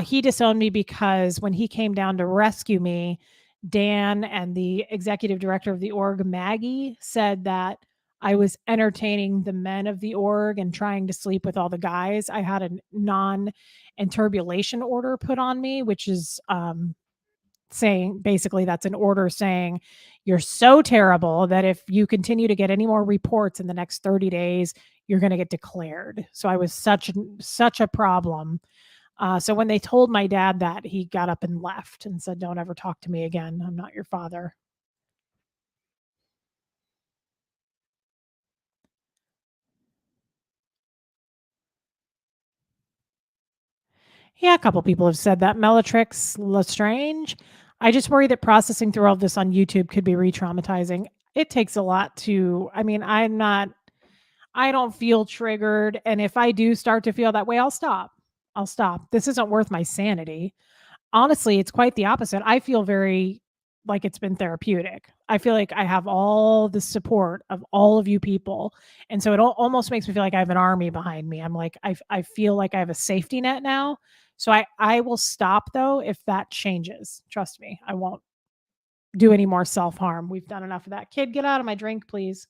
He disowned me because when he came down to rescue me, Dan and the executive director of the org, Maggie, said that I was entertaining the men of the org and trying to sleep with all the guys. I had a non-interbulation order put on me, which is saying basically that's an order saying you're so terrible that if you continue to get any more reports in the next 30 days, you're going to get declared. So I was such a problem. So when they told my dad that, he got up and left and said, "Don't ever talk to me again. I'm not your father." Yeah, a couple people have said that. Bellatrix Lestrange. I just worry that processing through all of this on YouTube could be re-traumatizing. It takes a lot to, I mean, I don't feel triggered. And if I do start to feel that way, I'll stop. This isn't worth my sanity. Honestly, it's quite the opposite. I feel very like it's been therapeutic. I feel like I have all the support of all of you people. And so it almost makes me feel like I have an army behind me. I'm like, I feel like I have a safety net now So I will stop though if that changes. Trust me, I won't do any more self-harm. We've done enough of that. Kid, get out of my drink, please.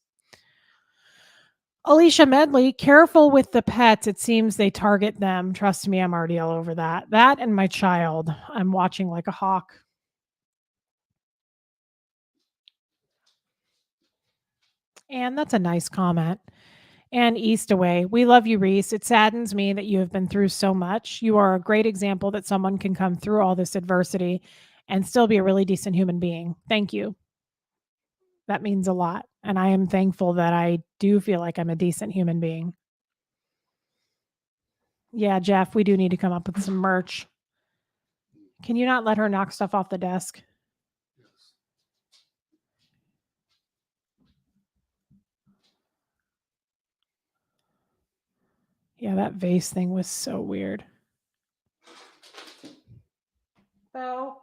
Alicia Medley, careful with the pets. It seems they target them. Trust me, I'm already all over that. That and my child. I'm watching like a hawk. And that's a nice comment. And East away. We love you, Reese. It saddens me that you have been through so much. You are a great example that someone can come through all this adversity and still be a really decent human being. Thank you. That means a lot. And I am thankful that I do feel like I'm a decent human being. Yeah, Jeff, we do need to come up with some merch. Can you not let her knock stuff off the desk? Yes. Yeah, that vase thing was so weird. Bo?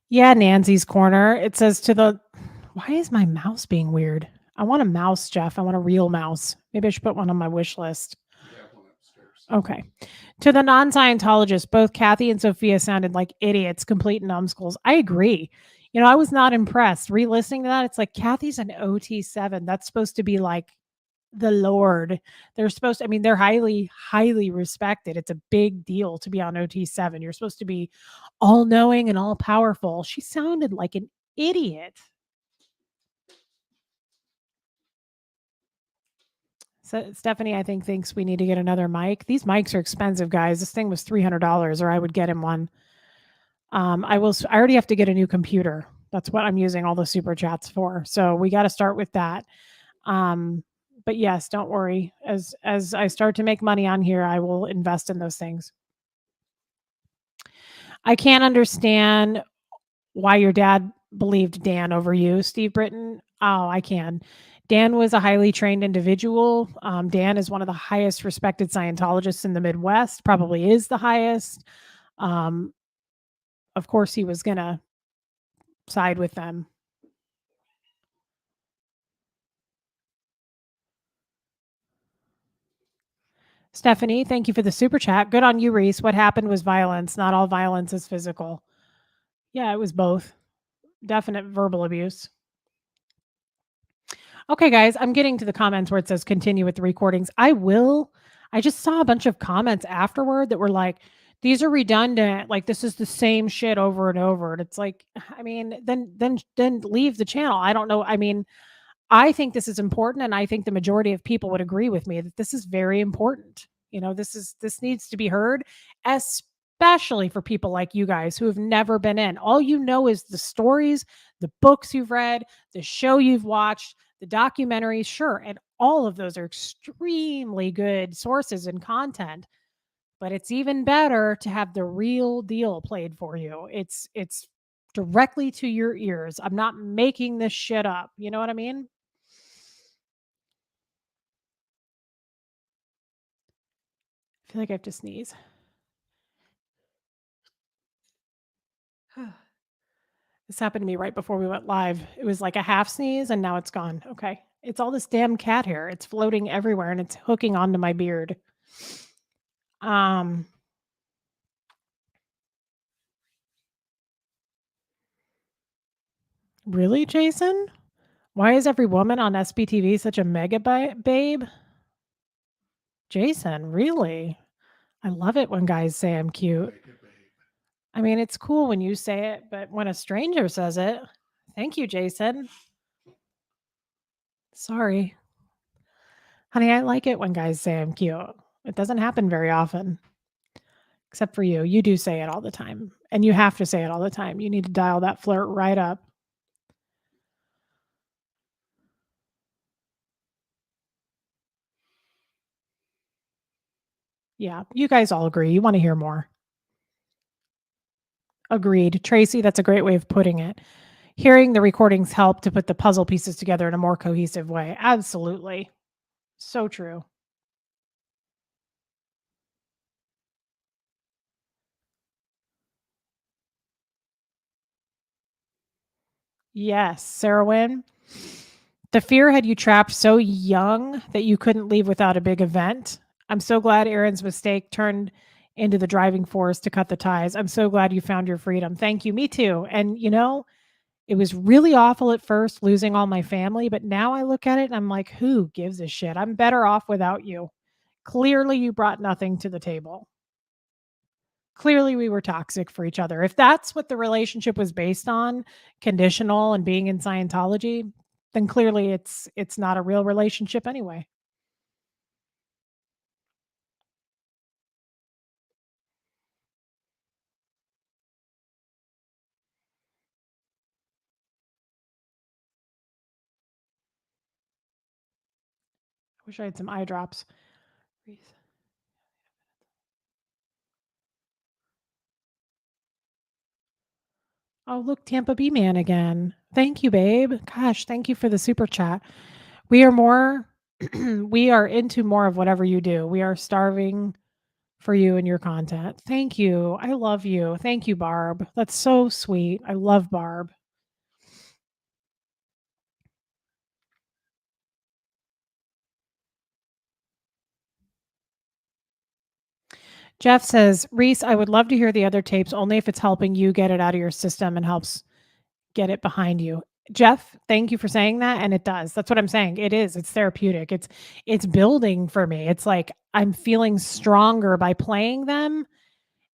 Yeah, Nancy's Corner. It says to the why is my mouse being weird? I want a mouse, Jeff. I want a real mouse. Maybe I should put one on my wish list. We have one upstairs. Okay. To the non Scientologists, both Kathy and Sophia sounded like idiots, complete numbskulls. I agree. You know, I was not impressed. Re listening to that, it's like Kathy's an OT7. That's supposed to be like the Lord. They're supposed to, I mean, they're highly, highly respected. It's a big deal to be on OT7. You're supposed to be all knowing and all powerful. She sounded like an idiot. So Stephanie, I think, thinks we need to get another mic. These mics are expensive, guys. This thing was $300, or I would get him one. I already have to get a new computer. That's what I'm using all the super chats for. So we got to start with that. Um, but yes, don't worry. As I start to make money on here, I will invest in those things. I can't understand why your dad believed Dan over you, Steve Britton. Oh, I can. Dan was a highly trained individual. Dan is one of the highest respected Scientologists in the Midwest, probably is the highest. Um, of course, he was going to side with them. Stephanie, thank you for the super chat. Good on you, Reese. What happened was violence. Not all violence is physical. Yeah, it was both. Definite verbal abuse. Okay, guys, I'm getting to the comments where it says continue with the recordings. I will. I just saw a bunch of comments afterward that were like, these are redundant. Like this is the same shit over and over. And it's like, I mean, then leave the channel. I don't know. I mean, I think this is important, and I think the majority of people would agree with me that this is very important. You know, this needs to be heard, especially for people like you guys who have never been in. All you know is the stories, the books you've read, the show you've watched, the documentaries, sure, and all of those are extremely good sources and content. But it's even better to have the real deal played for you. It's directly to your ears. I'm not making this shit up. You know what I mean? I feel like I have to sneeze. This happened to me right before we went live. It was like a half sneeze and now it's gone. Okay. It's all this damn cat hair. It's floating everywhere and it's hooking onto my beard. Um Really, Jason? Why is every woman on SBTV such a mega babe? Jason, really? I love it when guys say I'm cute. Make it, babe. I mean, it's cool when you say it, but when a stranger says it, thank you, Jason. Sorry. Honey, I like it when guys say I'm cute. It doesn't happen very often, except for you. You do say it all the time, and you have to say it all the time. You need to dial that flirt right up. Yeah, you guys all agree. You want to hear more. Agreed. Tracy, that's a great way of putting it. Hearing the recordings help to put the puzzle pieces together in a more cohesive way. Absolutely. So true. Yes, Sarah Wynn. The fear had you trapped so young that you couldn't leave without a big event. I'm so glad Aaron's mistake turned into the driving force to cut the ties. I'm so glad you found your freedom. Thank you. Me too. And it was really awful at first losing all my family, but now I look at it and I'm like, who gives a shit? I'm better off without you. Clearly, you brought nothing to the table. Clearly, we were toxic for each other. If that's what the relationship was based on, conditional and being in Scientology, then clearly it's not a real relationship anyway. I wish I had some eye drops. Oh, look, Tampa B man again. Thank you, babe. Gosh, thank you for the super chat. We are more we are into more of whatever you do. We are starving for you and your content. Thank you. I love you. Thank you, Barb. That's so sweet. I love Barb. Jeff says, Reese, I would love to hear the other tapes only if it's helping you get it out of your system and helps get it behind you. Jeff, thank you for saying that. And it does. That's what I'm saying. It is. It's therapeutic. It's building for me. It's like I'm feeling stronger by playing them.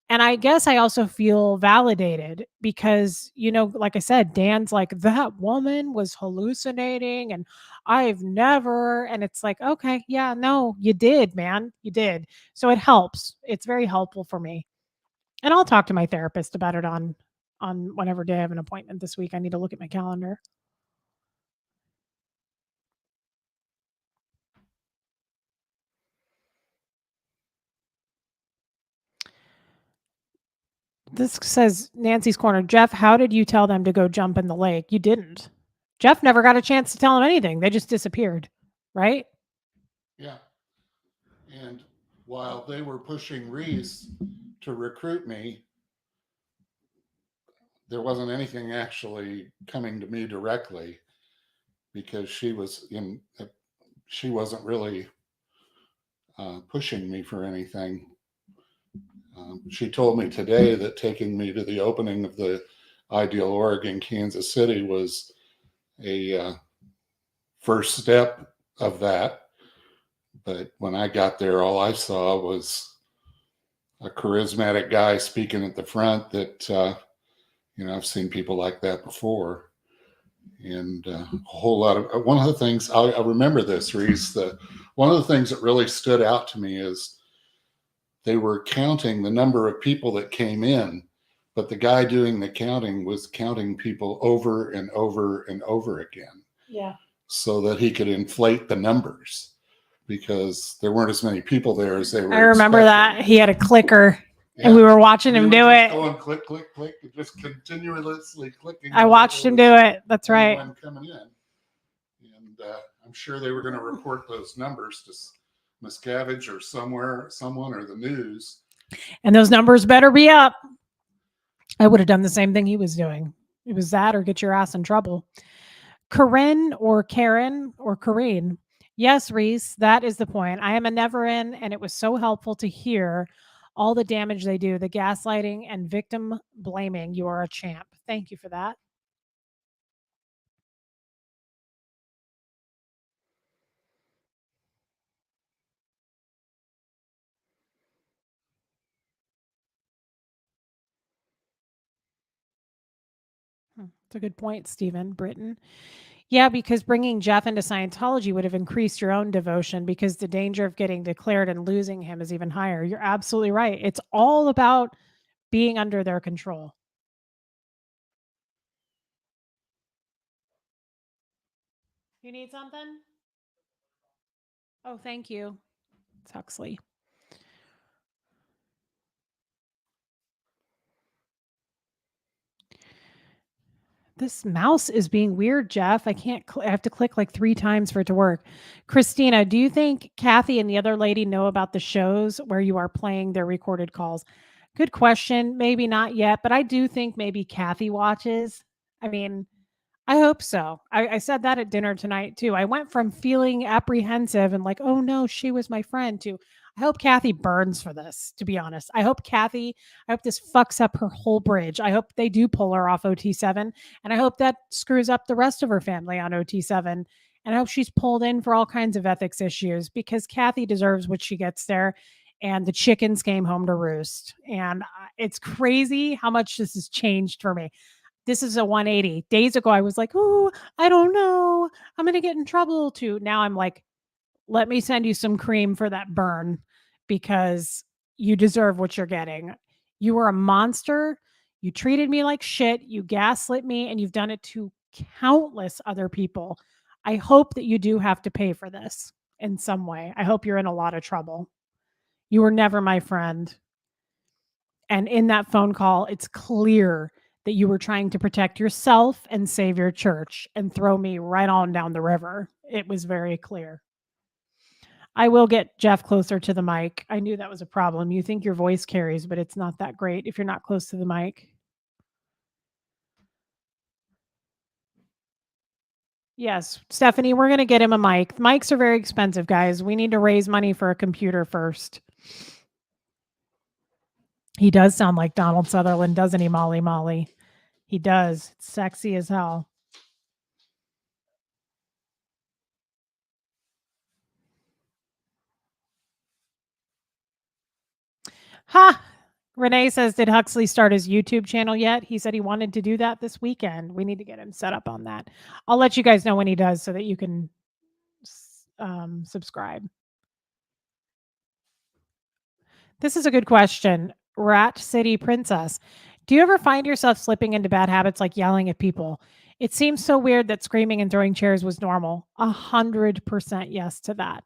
And I guess I also feel validated because, like I said, Dan's like, that woman was hallucinating and I've never. And it's like, okay, yeah, no, you did, man. You did. So it helps. It's very helpful for me. And I'll talk to my therapist about it on whatever day I have an appointment this week. I need to look at my calendar. This says Nancy's Corner. Jeff, how did you tell them to go jump in the lake? You didn't. Jeff never got a chance to tell him anything. They just disappeared, right? Yeah. And while they were pushing Reese to recruit me, there wasn't anything actually coming to me directly because she wasn't really pushing me for anything. She told me today that taking me to the opening of the Ideal Org in Kansas City was a first step of that. But when I got there, all I saw was a charismatic guy speaking at the front that, I've seen people like that before. And a whole lot of one of the things I remember this, Reese, one of the things that really stood out to me is they were counting the number of people that came in, but the guy doing the counting was counting people over and over and over again. Yeah. So that he could inflate the numbers because there weren't as many people there as they were. I remember expecting. that. He had a clicker. Yeah. And we were watching him do it. Going click, click, click, just continuously clicking. I watched him do it. That's right. Coming in, and I'm sure they were going to report those numbers to Miscavige or someone or the news. And those numbers better be up. I would have done the same thing he was doing. It was that or get your ass in trouble. Karen or Kareen. Yes, Reese, that is the point. I am a never in, and it was so helpful to hear all the damage they do, the gaslighting and victim blaming. You are a champ. Thank you for that. That's a good point, Stephen Britton. Yeah, because bringing Jeff into Scientology would have increased your own devotion because the danger of getting declared and losing him is even higher. You're absolutely right. It's all about being under their control. You need something? Oh, thank you. It's Huxley. This mouse is being weird, Jeff. I can't, I have to click like 3 times for it to work. Christina, do you think Kathy and the other lady know about the shows where you are playing their recorded calls? Good question. Maybe not yet, but I do think maybe Kathy watches. I mean, I hope so. I said that at dinner tonight too. I went from feeling apprehensive and like, oh no, she was my friend, to I hope Kathy burns for this, to be honest. I hope this fucks up her whole bridge. I hope they do pull her off OT7. And I hope that screws up the rest of her family on OT7. And I hope she's pulled in for all kinds of ethics issues because Kathy deserves what she gets there. And the chickens came home to roost. And it's crazy how much this has changed for me. This is a 180. Days ago, I was like, "Oh, I don't know. I'm gonna get in trouble too." Now I'm like, "Let me send you some cream for that burn because you deserve what you're getting. You were a monster. You treated me like shit. You gaslit me, and you've done it to countless other people. I hope that you do have to pay for this in some way. I hope you're in a lot of trouble. You were never my friend." And in that phone call, it's clear that you were trying to protect yourself and save your church and throw me right on down the river. It was very clear. I will get Jeff closer to the mic. I knew that was a problem. You think your voice carries, but it's not that great if you're not close to the mic. Yes, Stephanie, we're going to get him a mic. Mics are very expensive, guys. We need to raise money for a computer first. He does sound like Donald Sutherland, doesn't he, Molly Molly? He does. It's sexy as hell. Ha! Renee says, "Did Huxley start his YouTube channel yet?" He said he wanted to do that this weekend. We need to get him set up on that. I'll let you guys know when he does so that you can subscribe. This is a good question. Rat City Princess. Do you ever find yourself slipping into bad habits like yelling at people? It seems so weird that screaming and throwing chairs was normal. 100% yes to that.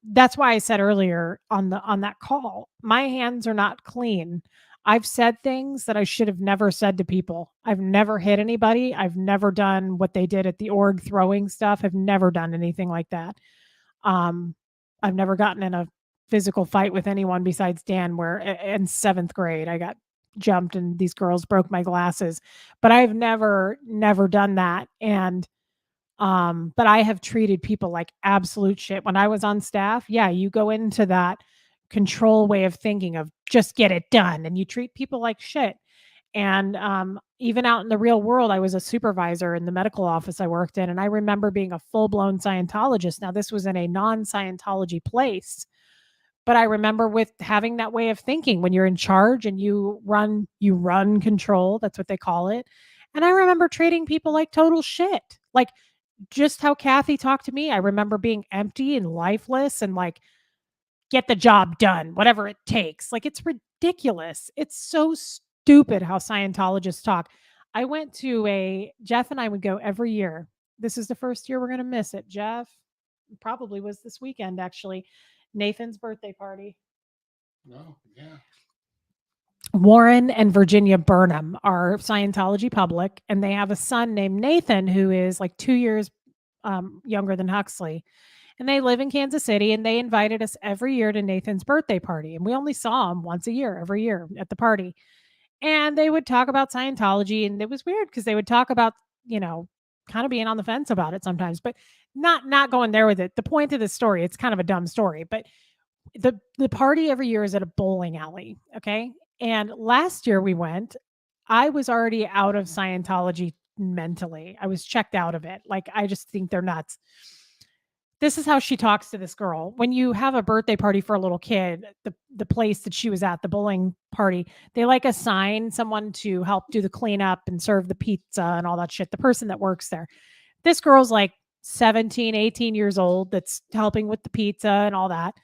That's why I said earlier on that call, my hands are not clean. I've said things that I should have never said to people. I've never hit anybody. I've never done what they did at the org throwing stuff. I've never done anything like that. Um, I've never gotten in a physical fight with anyone besides Dan, where in 7th grade I got jumped and these girls broke my glasses. But I've never done that. And but I have treated people like absolute shit. When I was on staff, yeah, you go into that control way of thinking of just get it done and you treat people like shit. And even out in the real world, I was a supervisor in the medical office I worked in, and I remember being a full-blown Scientologist. Now, this was in a non-Scientology place, but I remember with having that way of thinking when you're in charge and you run control, that's what they call it. And I remember treating people like total shit. Like just how Kathy talked to me, I remember being empty and lifeless and like, get the job done, whatever it takes. Like, it's ridiculous. It's so stupid how Scientologists talk. Jeff and I would go every year. This is the first year we're going to miss it. Jeff probably was this weekend, actually. Nathan's birthday party. Oh, yeah. Warren and Virginia Burnham are Scientology public, and they have a son named Nathan who is like 2 years younger than Huxley. And they live in Kansas City, and they invited us every year to Nathan's birthday party. And we only saw him once a year, every year at the party. And they would talk about Scientology. And it was weird because they would talk about, you know, kind of being on the fence about it sometimes, but not going there with it. The point of the story, it's kind of a dumb story, but the party every year is at a bowling alley. Okay. And last year we went, I was already out of Scientology mentally. I was checked out of it. Like, I just think they're nuts. This is how she talks to this girl. When you have a birthday party for a little kid, the place that she was at, the bowling party, they like assign someone to help do the cleanup and serve the pizza and all that shit, the person that works there. This girl's like 17, 18 years old that's helping with the pizza and all that.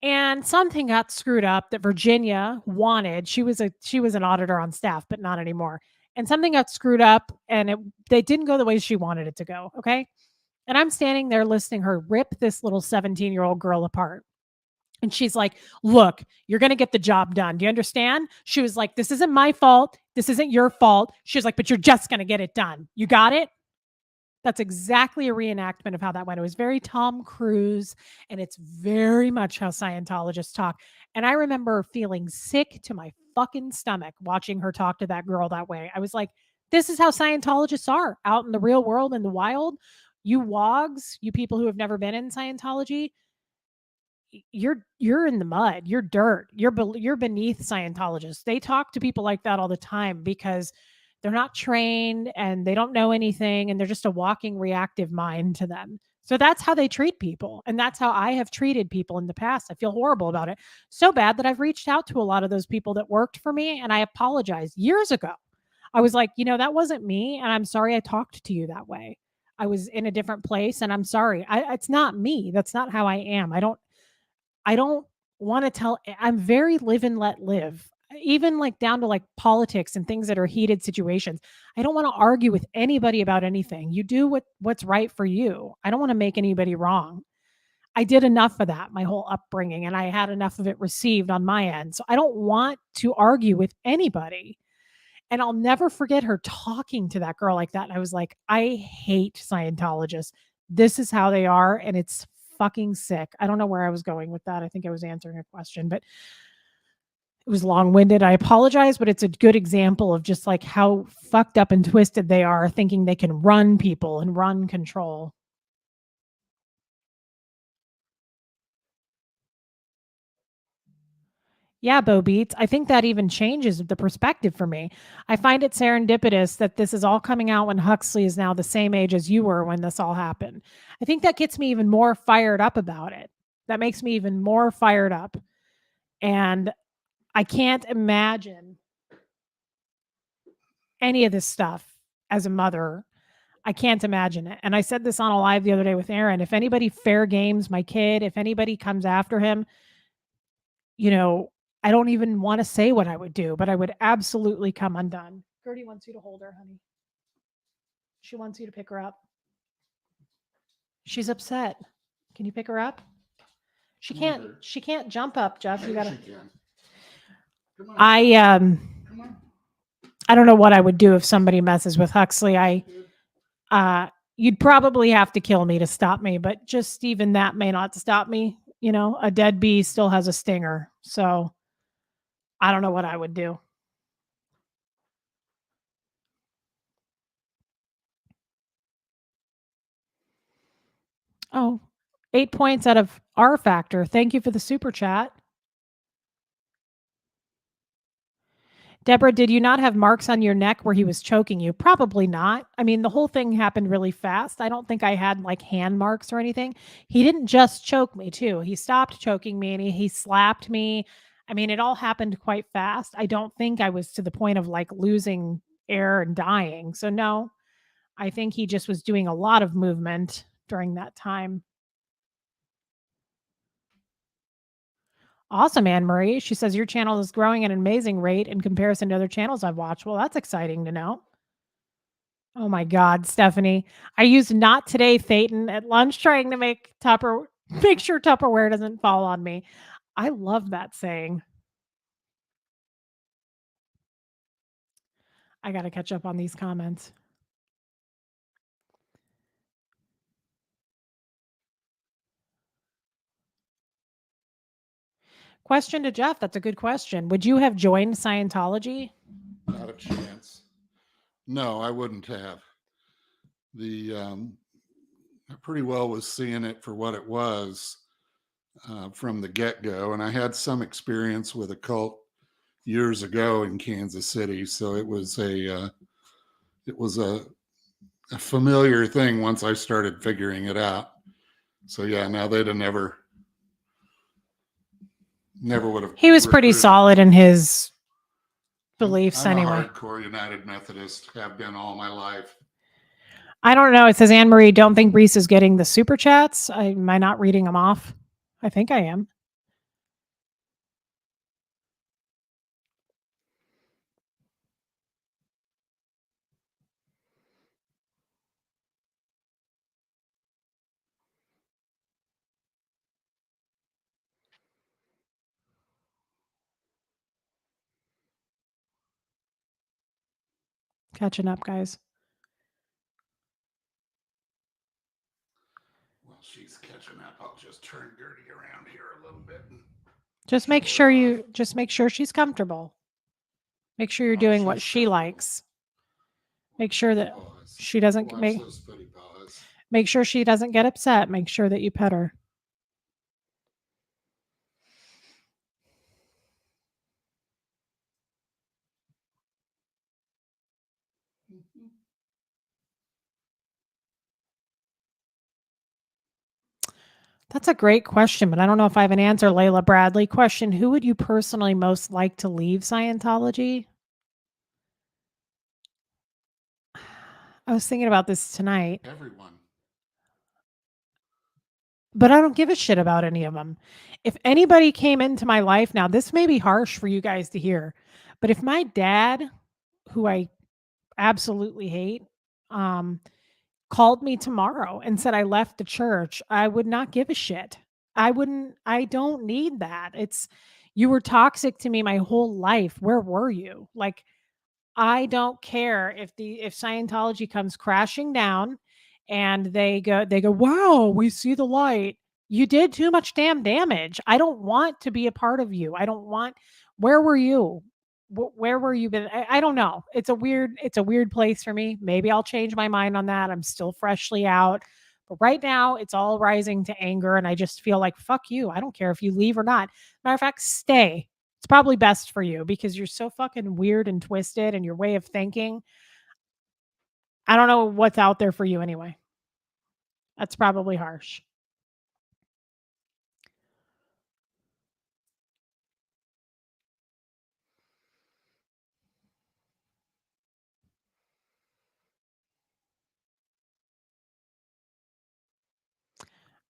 And something got screwed up that Virginia wanted. She was an auditor on staff, but not anymore. And something got screwed up and they didn't go the way she wanted it to go. Okay. And I'm standing there listening her rip this little 17-year-old girl apart. And she's like, "Look, you're going to get the job done. Do you understand?" She was like, "This isn't my fault. This isn't your fault." She was like, "But you're just going to get it done. You got it?" That's exactly a reenactment of how that went. It was very Tom Cruise, and it's very much how Scientologists talk. And I remember feeling sick to my fucking stomach watching her talk to that girl that way. I was like, This is how Scientologists are out in the real world, in the wild. You wogs, you people who have never been in Scientology, you're in the mud. You're dirt. You're beneath Scientologists. They talk to people like that all the time because they're not trained and they don't know anything and they're just a walking reactive mind to them. So that's how they treat people. And that's how I have treated people in the past. I feel horrible about it. So bad that I've reached out to a lot of those people that worked for me and I apologized years ago. I was like, that wasn't me. And I'm sorry I talked to you that way. I was in a different place and I'm sorry. It's not me. That's not how I am. I don't want to tell. I'm very live and let live. Even like down to like politics and things that are heated situations. I don't want to argue with anybody about anything. You do what's right for you. I don't want to make anybody wrong. I did enough of that my whole upbringing and I had enough of it received on my end. So I don't want to argue with anybody. And I'll never forget her talking to that girl like that. And I was like, I hate Scientologists. This is how they are. And it's fucking sick. I don't know where I was going with that. I think I was answering a question, but it was long winded. I apologize, but it's a good example of just like how fucked up and twisted they are, thinking they can run people and run control. Yeah, Bo Beats. I think that even changes the perspective for me. I find it serendipitous that this is all coming out when Huxley is now the same age as you were when this all happened. I think that gets me even more fired up about it. That makes me even more fired up. And I can't imagine any of this stuff as a mother. I can't imagine it. And I said this on a live the other day with Aaron. If anybody fair games my kid, if anybody comes after him, you know, I don't even want to say what I would do, but I would absolutely come undone. Gertie wants you to hold her, honey. She wants you to pick her up. She's upset. Can you pick her up? She can't. She can't jump up, Jeff. You gotta. I I don't know what I would do if somebody messes with Huxley. You'd probably have to kill me to stop me, but just even that may not stop me. A dead bee still has a stinger, so I don't know what I would do. Oh, 8 points out of R Factor. Thank you for the super chat. Deborah, did you not have marks on your neck where he was choking you? Probably not. I mean, the whole thing happened really fast. I don't think I had like hand marks or anything. He didn't just choke me, too. He stopped choking me and he slapped me. I mean, it all happened quite fast. I don't think I was to the point of like losing air and dying. So, no, I think he just was doing a lot of movement during that time. Awesome, Anne Marie. She says your channel is growing at an amazing rate in comparison to other channels I've watched. Well, that's exciting to know. Oh my God, Stephanie. I used not today, Phaeton, at lunch trying to make sure Tupperware doesn't fall on me. I love that saying. I got to catch up on these comments. Question to Jeff. That's a good question. Would you have joined Scientology? Not a chance. No, I wouldn't have. I pretty well was seeing it for what it was from the get-go, and I had some experience with a cult years ago in Kansas City, so it was a familiar thing once I started figuring it out. So yeah, now they'd have never would have. He was pretty solid in his beliefs I'm anyway. a hardcore United Methodist, have been all my life. I don't know. It says Anne Marie, don't think Reese is getting the super chats. Am I not reading them off? I think I am. Catching up, guys. Well, she's catching up. I'll just turn Gertie around here a little bit. Just make sure she's comfortable. Make sure you're doing what she likes. Make sure Footy that paws. she doesn't Watch those footy paws. make sure she doesn't get upset. Make sure that you pet her. That's a great question, but I don't know if I have an answer. Layla Bradley question: who would you personally most like to leave Scientology? I was thinking about this tonight, Everyone. but I don't give a shit about any of them. If anybody came into my life now, this may be harsh for you guys to hear, but if my dad, who I absolutely hate, um, called me tomorrow and said I left the church, I would not give a shit. I don't need that. It's you were toxic to me my whole life. Where were you? Like I don't care if Scientology comes crashing down and they go, "Wow, we see the light." You did too much damn damage. I don't want to be a part of you. I don't want where were you? Where were you been? I don't know. It's a weird place for me. Maybe I'll change my mind on that. I'm still freshly out. But right now, it's all rising to anger and I just feel like fuck you. I don't care if you leave or not. Matter of fact, stay. It's probably best for you because you're so fucking weird and twisted and your way of thinking. I don't know what's out there for you anyway. That's probably harsh.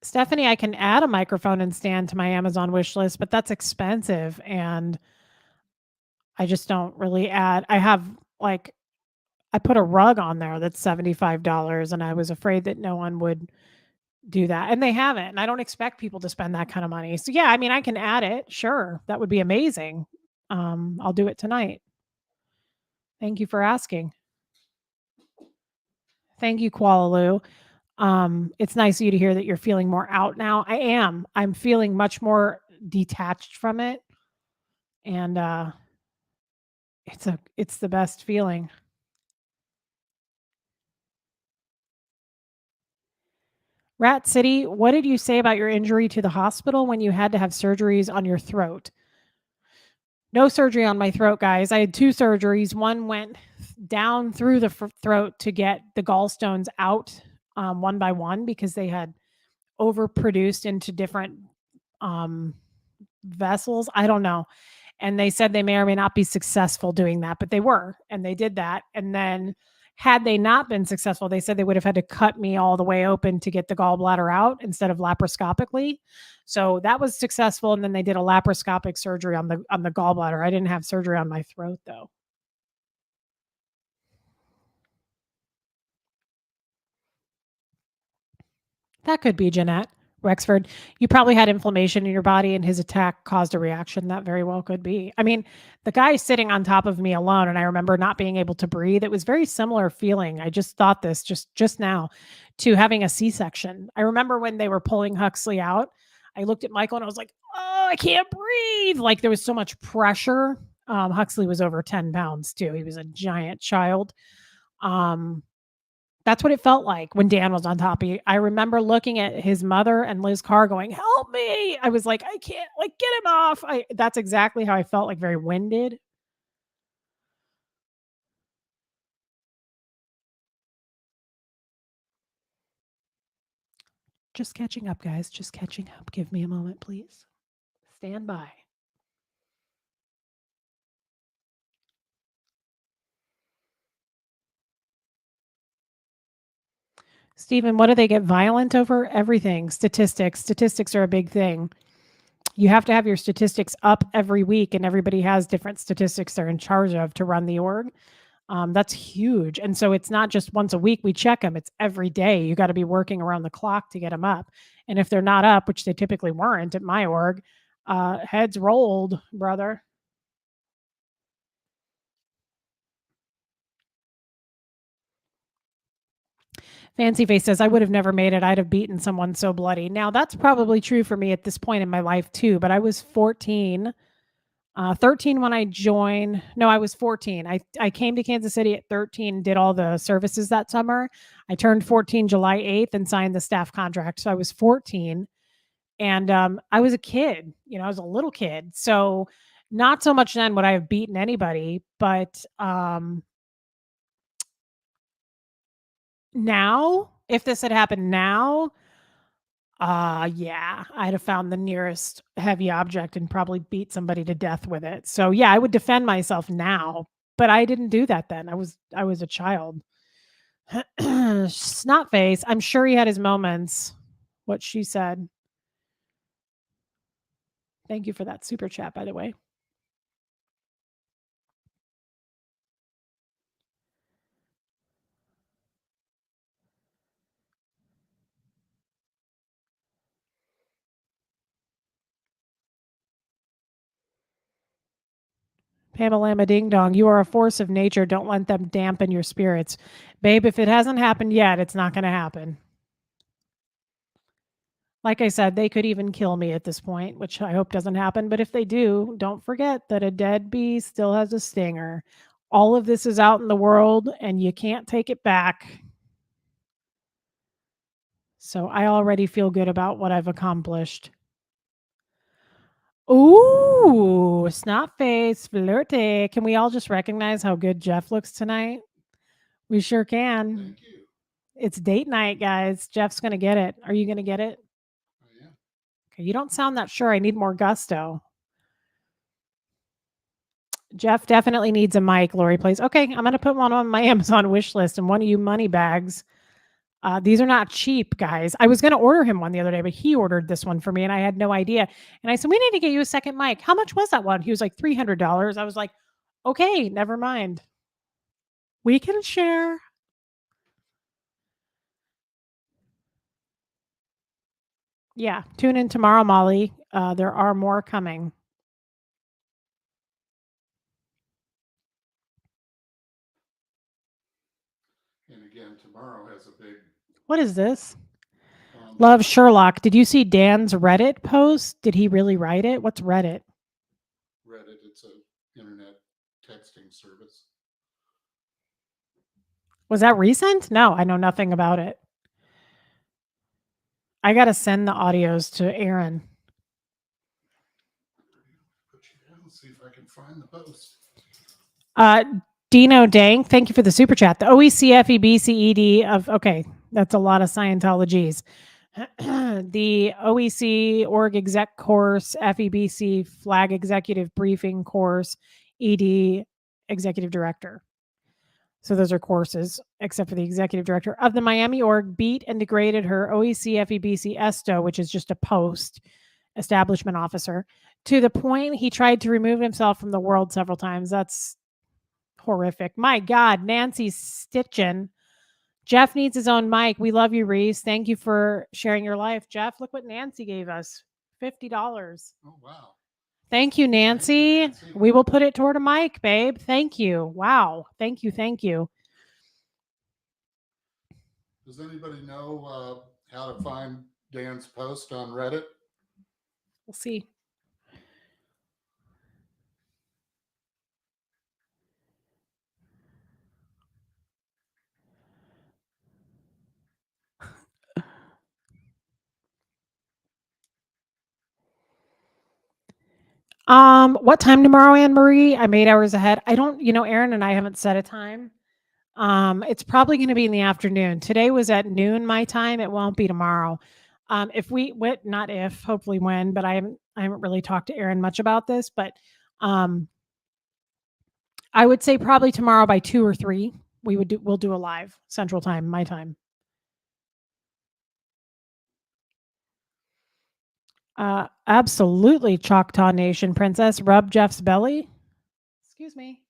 Stephanie, I can add a microphone and stand to my Amazon wish list, but that's expensive and I just don't really add. I have like I put a rug on there that's $75 and I was afraid that no one would do that and they haven't. And I don't expect people to spend that kind of money. So yeah, I mean I can add it. Sure. That would be amazing. I'll do it tonight. Thank you for asking. Thank you, Kuala. It's nice of you to hear that you're feeling more out now. I am. I'm feeling much more detached from it, and it's the best feeling. Rat City, what did you say about your injury to the hospital when you had to have surgeries on your throat? No surgery on my throat, guys. I had two surgeries. One went down through the throat to get the gallstones out one by one because they had overproduced into different um, vessels. I don't know. And they said they may or may not be successful doing that, but they were, and they did that. And then, had they not been successful, they said they would have had to cut me all the way open to get the gallbladder out instead of laparoscopically. So that was successful. And then they did a laparoscopic surgery on the gallbladder. I didn't have surgery on my throat though. That could be Jeanette Rexford. You probably had inflammation in your body and his attack caused a reaction. That very well could be. I mean, the guy sitting on top of me alone and I remember not being able to breathe. It was very similar feeling. I just thought this just now to having a C-section. I remember when they were pulling Huxley out, I looked at Michael and I was like, "Oh, I can't breathe." Like there was so much pressure. Huxley was over 10 pounds too. He was a giant child. Um, that's what it felt like when Dan was on top of you. I remember looking at his mother and Liz Carr going, "Help me." I was like, "I can't, like, get him off." That's exactly how I felt, like very winded. Just catching up, guys. Just catching up. Give me a moment, please. Stand by. Stephen, what do they get violent over? Everything. Statistics. Statistics are a big thing. You have to have your statistics up every week, and everybody has different statistics they're in charge of to run the org. That's huge. And so it's not just once a week we check them, it's every day. You got to be working around the clock to get them up. And if they're not up, which they typically weren't at my org, heads rolled, brother. Fancy Face says, I would have never made it. I'd have beaten someone so bloody. Now, that's probably true for me at this point in my life, too. But I was 14 13 when I joined. No, I was 14. I came to Kansas City at 13, did all the services that summer. I turned 14 July 8th and signed the staff contract. So I was 14 and I was a kid, I was a little kid. So not so much then would I have beaten anybody, but now, if this had happened now, yeah, I'd have found the nearest heavy object and probably beat somebody to death with it. So yeah, I would defend myself now, but I didn't do that then. I was a child. Snot face. I'm sure he had his moments. What she said. Thank you for that super chat, by the way. Pamela Ding Dong, you are a force of nature. Don't let them dampen your spirits. Babe, if it hasn't happened yet, it's not going to happen. Like I said, they could even kill me at this point, which I hope doesn't happen. But if they do, don't forget that a dead bee still has a stinger. All of this is out in the world and you can't take it back. So I already feel good about what I've accomplished. Ooh, snot face, flirty. Can we all just recognize how good Jeff looks tonight? We sure can. Thank you. It's date night, guys. Jeff's going to get it. Are you going to get it? Yeah. Okay, you don't sound that sure. I need more gusto. Jeff definitely needs a mic, Lori plays. Okay, I'm going to put one on my Amazon wish list and one of you money bags. These are not cheap, guys. I was going to order him one the other day, but he ordered this one for me and I had no idea. And I said, we need to get you a second mic. How much was that one? He was like $300. I was like, okay, never mind. We can share. Yeah, tune in tomorrow, Molly. There are more coming. And again, tomorrow has a big. What is this? Love Sherlock. Did you see Dan's Reddit post? Did he really write it? What's Reddit? Reddit. It's a internet texting service. Was that recent? No, I know nothing about it. I got to send the audios to Aaron. Put you down. See if I can find the post. Dino Dank, thank you for the super chat. The OEC FEBCED of, okay, that's a lot of Scientologies. The OEC org exec course, FEBC flag executive briefing course, ED executive director. So those are courses, except for the executive director of the Miami org beat and degraded her OEC FEBC ESTO, which is just a post, establishment officer, to the point he tried to remove himself from the world several times. That's horrific. My God, Nancy's stitching. Jeff needs his own mic. We love you, Reese. Thank you for sharing your life. Jeff, look what Nancy gave us. $50. Oh, wow. Thank you, Nancy. Thank you, Nancy. We will put it toward a mic, babe. Thank you. Wow. Thank you. Thank you. Does anybody know how to find Dan's post on Reddit? We'll see. What time tomorrow, Anne Marie? I'm 8 hours ahead. I don't, Aaron and I haven't set a time. It's probably going to be in the afternoon. Today was at noon my time. It won't be tomorrow. If we what not if, hopefully when, but I haven't really talked to Aaron much about this, but I would say probably tomorrow by 2 or 3 we'll do a live Central Time, my time. Absolutely, Choctaw Nation princess. Rub Jeff's belly. Excuse me.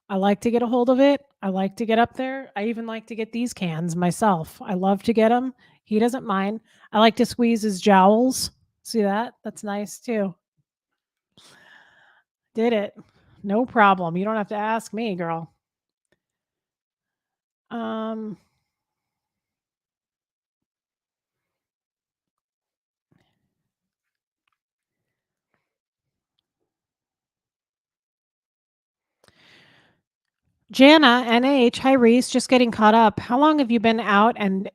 I like to get a hold of it. I like to get up there. I even like to get these cans myself. I love to get them. He doesn't mind. I like to squeeze his jowls. See that? That's nice too. Did it. No problem. You don't have to ask me, girl. Um Jana, NH, hi Reese, just getting caught up. How long have you been out and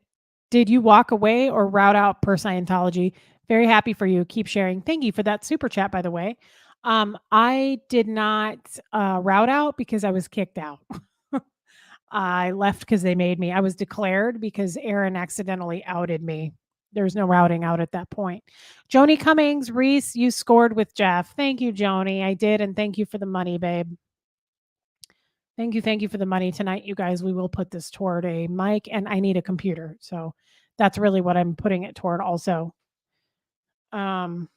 did you walk away or route out per Scientology? Very happy for you. Keep sharing. Thank you for that super chat, by the way. I did not route out because I was kicked out. I left because they made me. I was declared because Aaron accidentally outed me. There's no routing out at that point. Joni Cummings, Reese, you scored with Jeff. Thank you, Joni. I did, and thank you for the money, babe. Thank you for the money tonight, you guys. We will put this toward a mic, and I need a computer, so that's really what I'm putting it toward. Also, um,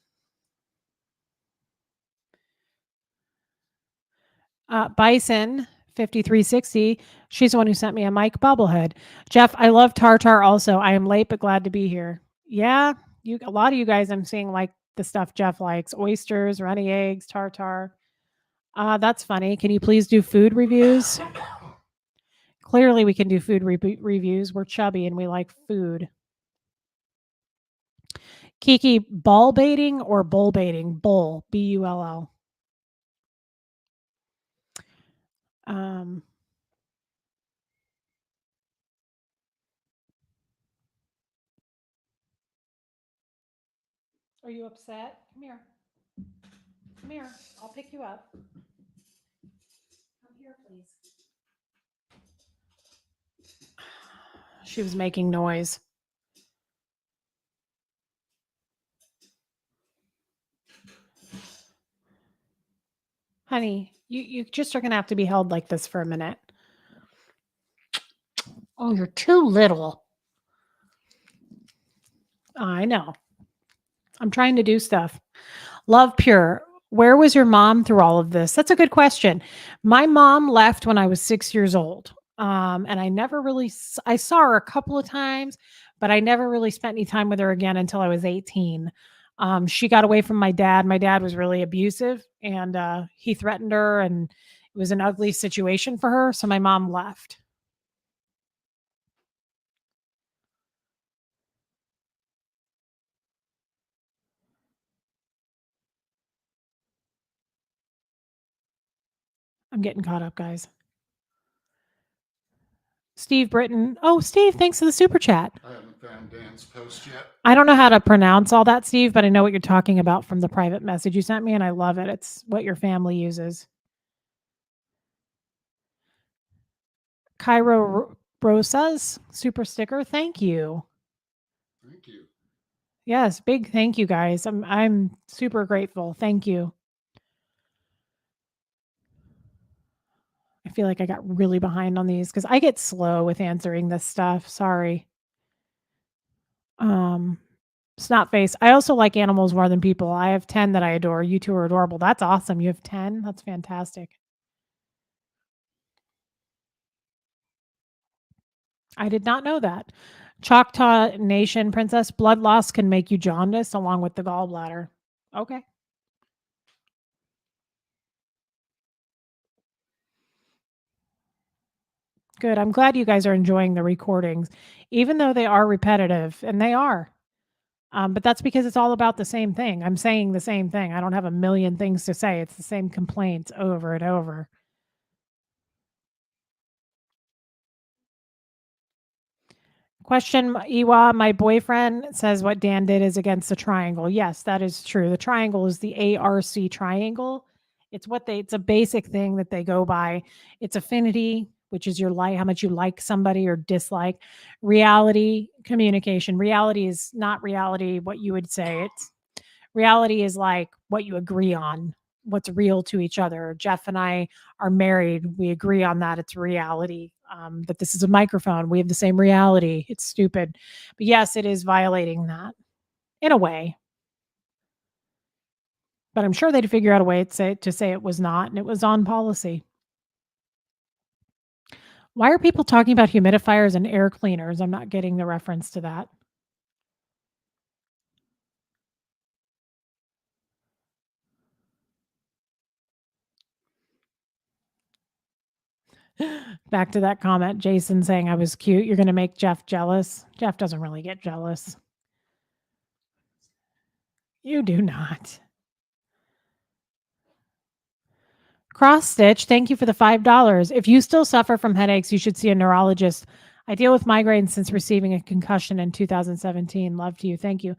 Bison 5360. She's the one who sent me a mic bobblehead. Jeff, I love tartar. Also, I am late but glad to be here. Yeah, you. A lot of you guys, I'm seeing like the stuff Jeff likes: oysters, runny eggs, tartar. That's funny. Can you please do food reviews? Clearly, we can do food reviews. We're chubby and we like food. Kiki, ball baiting or bull baiting? Bull, Bull. Um, are you upset? Come here. Come here. I'll pick you up. Come here, please. She was making noise. Honey, you just are going to have to be held like this for a minute. Oh, you're too little. I know. I'm trying to do stuff. Love Pure. Where was your mom through all of this? That's a good question. My mom left when I was 6 years old. And I never really I saw her a couple of times, but I never really spent any time with her again until I was 18. She got away from my dad. My dad was really abusive and he threatened her and it was an ugly situation for her, so my mom left. I'm getting caught up, guys. Steve Britton. Oh, Steve, thanks for the super chat. I haven't found Dan's post yet. I don't know how to pronounce all that, Steve, but I know what you're talking about from the private message you sent me, and I love it. It's what your family uses. Cairo Rosas, super sticker. Thank you. Thank you. Yes, big thank you, guys. I'm super grateful. Thank you. I feel like I got really behind on these because I get slow with answering this stuff. Sorry. Um, Snot face. I also like animals more than people. I have 10 that I adore. You two are adorable. That's awesome. You have 10? That's fantastic. I did not know that. Choctaw Nation princess, blood loss can make you jaundice along with the gallbladder. Okay. Good. I'm glad you guys are enjoying the recordings, even though they are repetitive, and they are. But that's because it's all about the same thing. I'm saying the same thing. I don't have a million things to say. It's the same complaints over and over. Question, Iwa, my boyfriend says what Dan did is against the triangle. Yes, that is true. The triangle is the ARC triangle. It's a basic thing that they go by. It's affinity, which is your like, how much you like somebody or dislike. Reality, communication. Reality is not reality, what you would say. It's reality is like what you agree on, what's real to each other. Jeff and I are married. We agree on that. It's reality. That this is a microphone. We have the same reality. It's stupid. But yes, it is violating that in a way. But I'm sure they'd figure out a way to say it was not and it was on policy. Why are people talking about humidifiers and air cleaners? I'm not getting the reference to that. Back to that comment, Jason saying I was cute. You're going to make Jeff jealous. Jeff doesn't really get jealous. You do not. Cross stitch, thank you for the $5. If you still suffer from headaches, you should see a neurologist. I deal with migraines since receiving a concussion in 2017. Love to you. Thank you.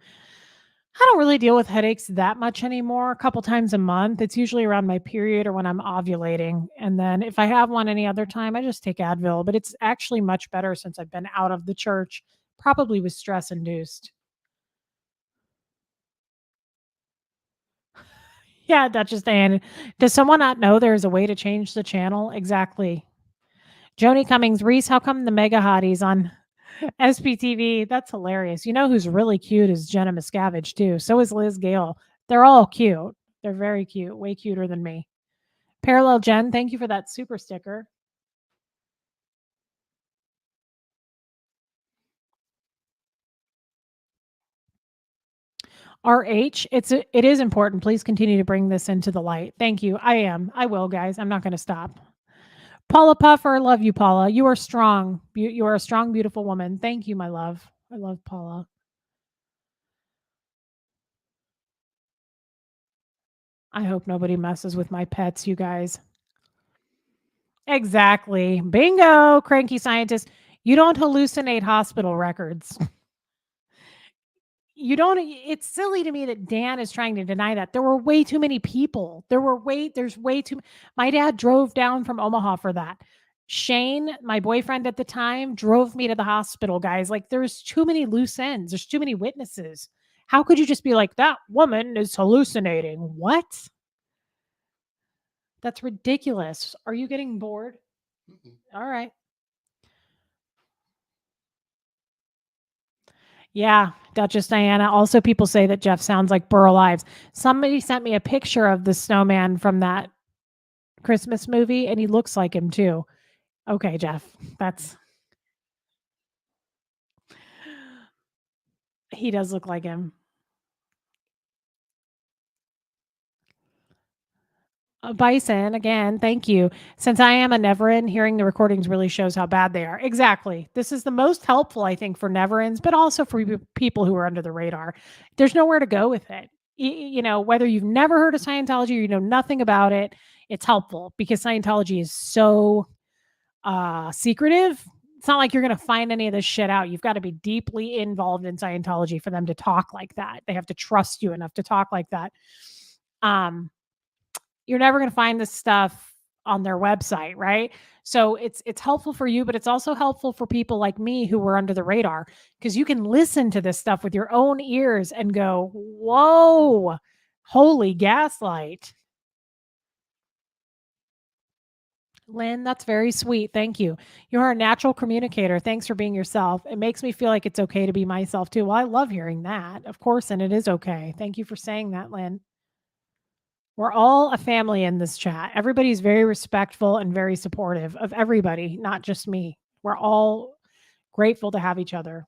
I don't really deal with headaches that much anymore. A couple times a month. It's usually around my period or when I'm ovulating. And then if I have one any other time, I just take Advil. But it's actually much better since I've been out of the church, probably with stress induced. Yeah, Duchess Diane. Does someone not know there's a way to change the channel? Exactly. Joni Cummings, Reese, how come the mega hotties on SPTV? That's hilarious. You know who's really cute is Jenna Miscavige, too. So is Liz Gale. They're all cute. They're very cute, way cuter than me. Parallel Jen, thank you for that super sticker. RH, it is important. Please continue to bring this into the light. Thank you. I am. I will, guys. I'm not going to stop. Paula Puffer, love you, Paula. You are strong. You are a strong, beautiful woman. Thank you, my love. I love Paula. I hope nobody messes with my pets, you guys. Exactly. Bingo, cranky scientist. You don't hallucinate hospital records. You don't it's silly to me that Dan is trying to deny that. There were way too many people. There's way too my dad drove down from Omaha for that. Shane, my boyfriend at the time, drove me to the hospital, guys. Like there's too many loose ends. There's too many witnesses. How could you just be like that woman is hallucinating? What? That's ridiculous. Are you getting bored? All right. Yeah, Duchess Diana. Also, people say that Jeff sounds like Burl Ives. Somebody sent me a picture of the snowman from that Christmas movie, and he looks like him too. Okay, Jeff, that's he does look like him. Bison, again, thank you. Since I am a Neverin, hearing the recordings really shows how bad they are. Exactly. This is the most helpful, I think, for Neverins, but also for people who are under the radar. There's nowhere to go with it. You know, whether you've never heard of Scientology or you know nothing about it, it's helpful because Scientology is so secretive. It's not like you're going to find any of this shit out. You've got to be deeply involved in Scientology for them to talk like that. They have to trust you enough to talk like that. Um, you're never going to find this stuff on their website, right? So it's helpful for you, but it's also helpful for people like me who were under the radar because you can listen to this stuff with your own ears and go, "Whoa, holy gaslight." Lynn, that's very sweet. Thank you. You're a natural communicator. Thanks for being yourself. It makes me feel like it's okay to be myself too. Well, I love hearing that. Of course, and it is okay. Thank you for saying that, Lynn. We're all a family in this chat. Everybody's very respectful and very supportive of everybody, not just me. We're all grateful to have each other.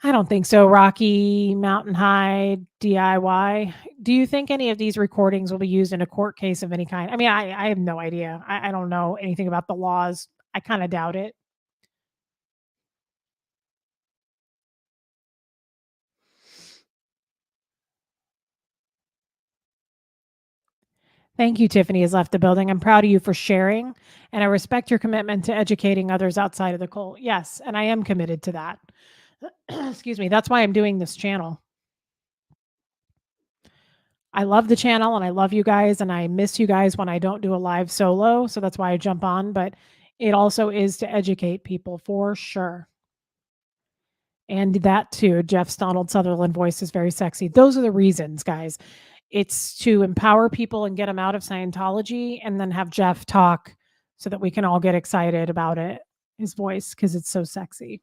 I don't think so. Rocky Mountain High DIY. Do you think any of these recordings will be used in a court case of any kind? I mean, I have no idea. I don't know anything about the laws. I kind of doubt it. Thank you, Tiffany has left the building. I'm proud of you for sharing, and I respect your commitment to educating others outside of the cult. Yes, and I am committed to that. Excuse me. That's why I'm doing this channel. I love the channel and I love you guys and I miss you guys when I don't do a live solo. So that's why I jump on, but it also is to educate people for sure. And that too, Jeff's Donald Sutherland voice is very sexy. Those are the reasons, guys. It's to empower people and get them out of Scientology and then have Jeff talk so that we can all get excited about it, his voice, because it's so sexy.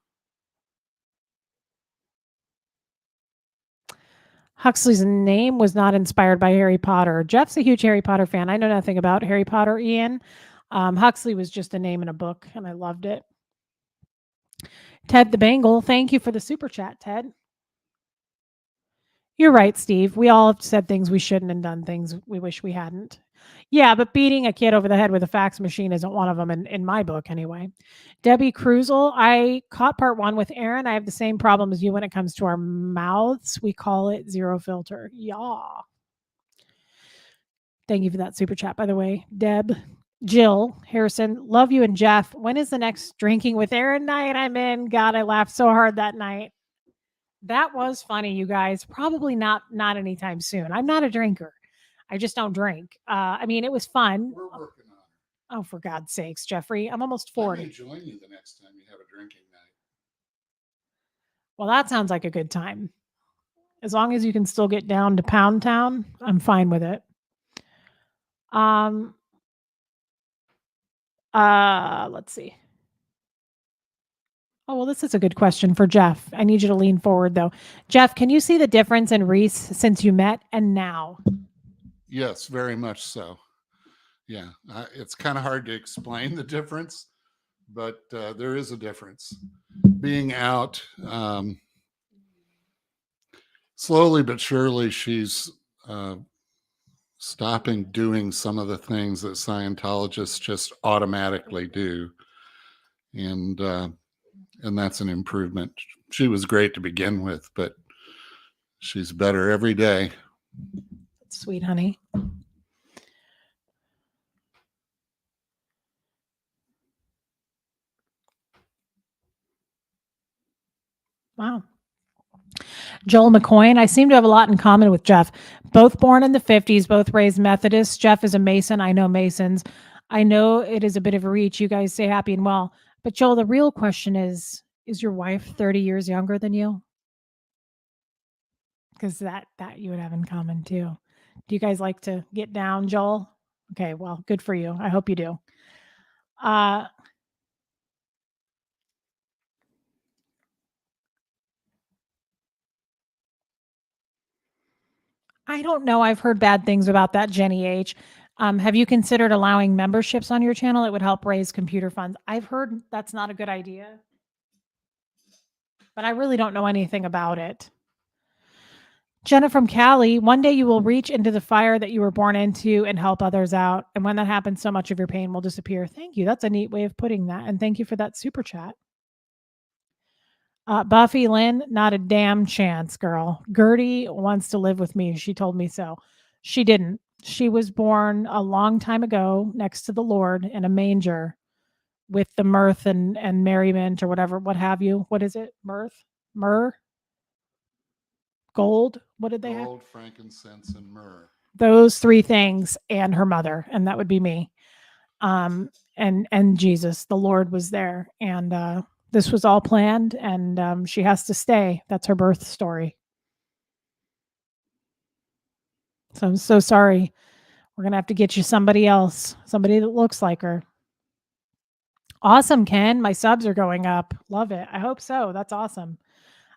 Huxley's name was not inspired by Harry Potter. Jeff's a huge Harry Potter fan. I know nothing about Harry Potter, Ian. Huxley was just a name in a book, and I loved it. Ted the Bangle, thank you for the super chat, Ted. You're right, Steve. We all have said things we shouldn't and done things we wish we hadn't. Yeah, but beating a kid over the head with a fax machine isn't one of them in my book, anyway. Debbie Cruzel, I caught part one with Aaron. I have the same problem as you when it comes to our mouths. We call it zero filter. Yeah. Thank you for that super chat, by the way. Deb, Jill, Harrison, love you and Jeff. When is the next drinking with Aaron night I'm in? God, I laughed so hard that night. That was funny, you guys. Probably not anytime soon. I'm not a drinker. I just don't drink. I mean, it was fun. We're working on it. Oh, for God's sakes, Jeffrey. I'm almost I 40. may join you the next time you have a drinking night. Well, that sounds like a good time. As long as you can still get down to Pound Town, I'm fine with it. Let's see. Oh, well, this is a good question for Jeff. I need you to lean forward though. Jeff, can you see the difference in Reese since you met and now? Yes, very much so. Yeah, it's kind of hard to explain the difference, but there is a difference. Being out, slowly but surely, she's stopping doing some of the things that Scientologists just automatically do, and that's an improvement. She was great to begin with, but she's better every day. Sweet honey. Wow. Joel McCoy, I seem to have a lot in common with Jeff. Both born in the 50s, both raised Methodist. Jeff is a Mason. I know Masons. I know it is a bit of a reach. You guys stay happy and well. But Joel, the real question is your wife 30 years younger than you? Because that you would have in common too. Do you guys like to get down, Joel? Okay, well, good for you. I hope you do. I don't know. I've heard bad things about that, Jenny H. Have you considered allowing memberships on your channel? It would help raise computer funds. I've heard that's not a good idea, but I really don't know anything about it. Jenna from Cali, one day you will reach into the fire that you were born into and help others out. And when that happens, so much of your pain will disappear. Thank you. That's a neat way of putting that. And thank you for that super chat. Buffy Lynn, not a damn chance, girl. Gertie wants to live with me. She told me so. She didn't. She was born a long time ago next to the Lord in a manger with the mirth and merriment or whatever, what have you. What is it? Mirth? Myrrh? Gold? What did they have? Gold, frankincense, and myrrh. Those three things and her mother, and that would be me. And Jesus, the Lord was there. And this was all planned, and she has to stay. That's her birth story. So I'm so sorry. We're going to have to get you somebody else, somebody that looks like her. Awesome, Ken. My subs are going up. Love it. I hope so. That's awesome.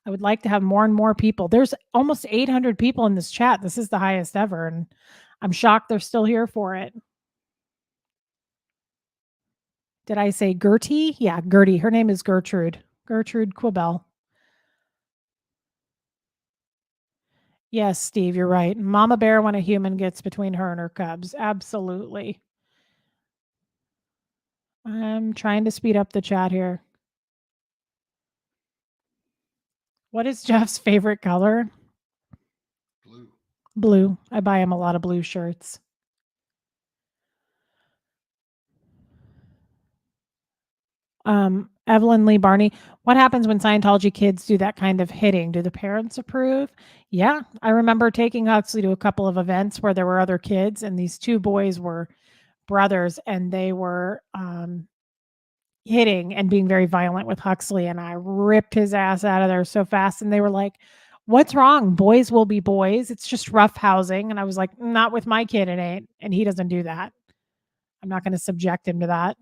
I would like to have more and more people. There's almost 800 people in this chat. This is the highest ever, and I'm shocked they're still here for it. Did I say Gertie? Yeah, Gertie. Her name is Gertrude. Gertrude Quibell. Yes, Steve, you're right. Mama bear when a human gets between her and her cubs. Absolutely. I'm trying to speed up the chat here. What is Jeff's favorite color? Blue. Blue. I buy him a lot of blue shirts. Evelyn Lee Barney, what happens when Scientology kids do that kind of hitting? Do the parents approve? Yeah, I remember taking Huxley to a couple of events where there were other kids, and these two boys were brothers, and they were hitting and being very violent with Huxley, and I ripped his ass out of there so fast, and they were like, "What's wrong? Boys will be boys. It's just rough housing." And I was like, "Not with my kid, it ain't." And he doesn't do that. I'm not going to subject him to that.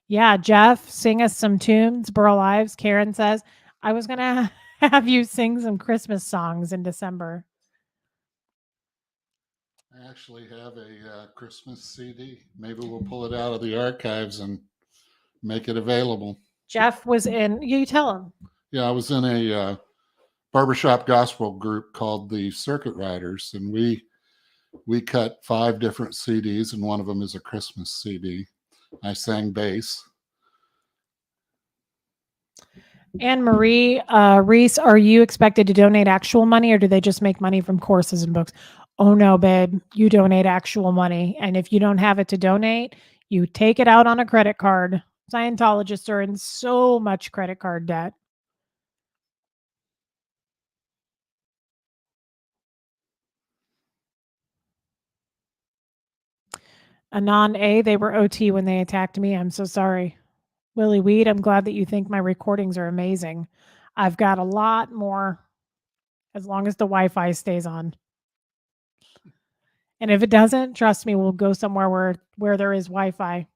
Yeah, Jeff, sing us some tunes. Burl Ives, Karen says, I was going to have you sing some Christmas songs in December. I actually have a Christmas CD. Maybe we'll pull it out of the archives and make it available. Jeff was in, you tell him. Yeah, I was in a barbershop gospel group called the Circuit Riders, and we cut 5 different CDs, and one of them is a Christmas CD. I sang bass. Anne Marie Reese, are you expected to donate actual money or do they just make money from courses and books? Oh no, babe, you donate actual money. And if you don't have it to donate, you take it out on a credit card. Scientologists are in so much credit card debt. Anon A, they were OT when they attacked me. I'm so sorry. Willie Weed, I'm glad that you think my recordings are amazing. I've got a lot more as long as the Wi-Fi stays on. And if it doesn't, trust me, we'll go somewhere where there is Wi-Fi.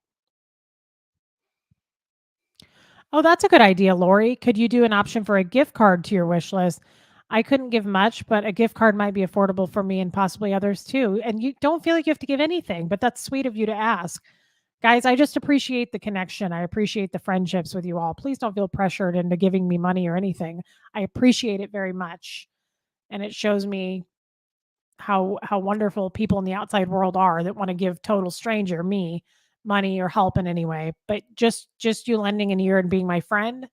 Oh, that's a good idea, Lori. Could you do an option for a gift card to your wish list? I couldn't give much, but a gift card might be affordable for me and possibly others too. And you don't feel like you have to give anything, but that's sweet of you to ask. Guys, I just appreciate the connection. I appreciate the friendships with you all. Please don't feel pressured into giving me money or anything. I appreciate it very much. And it shows me how wonderful people in the outside world are that want to give total stranger me money or help in any way. But just you lending an ear and being my friend,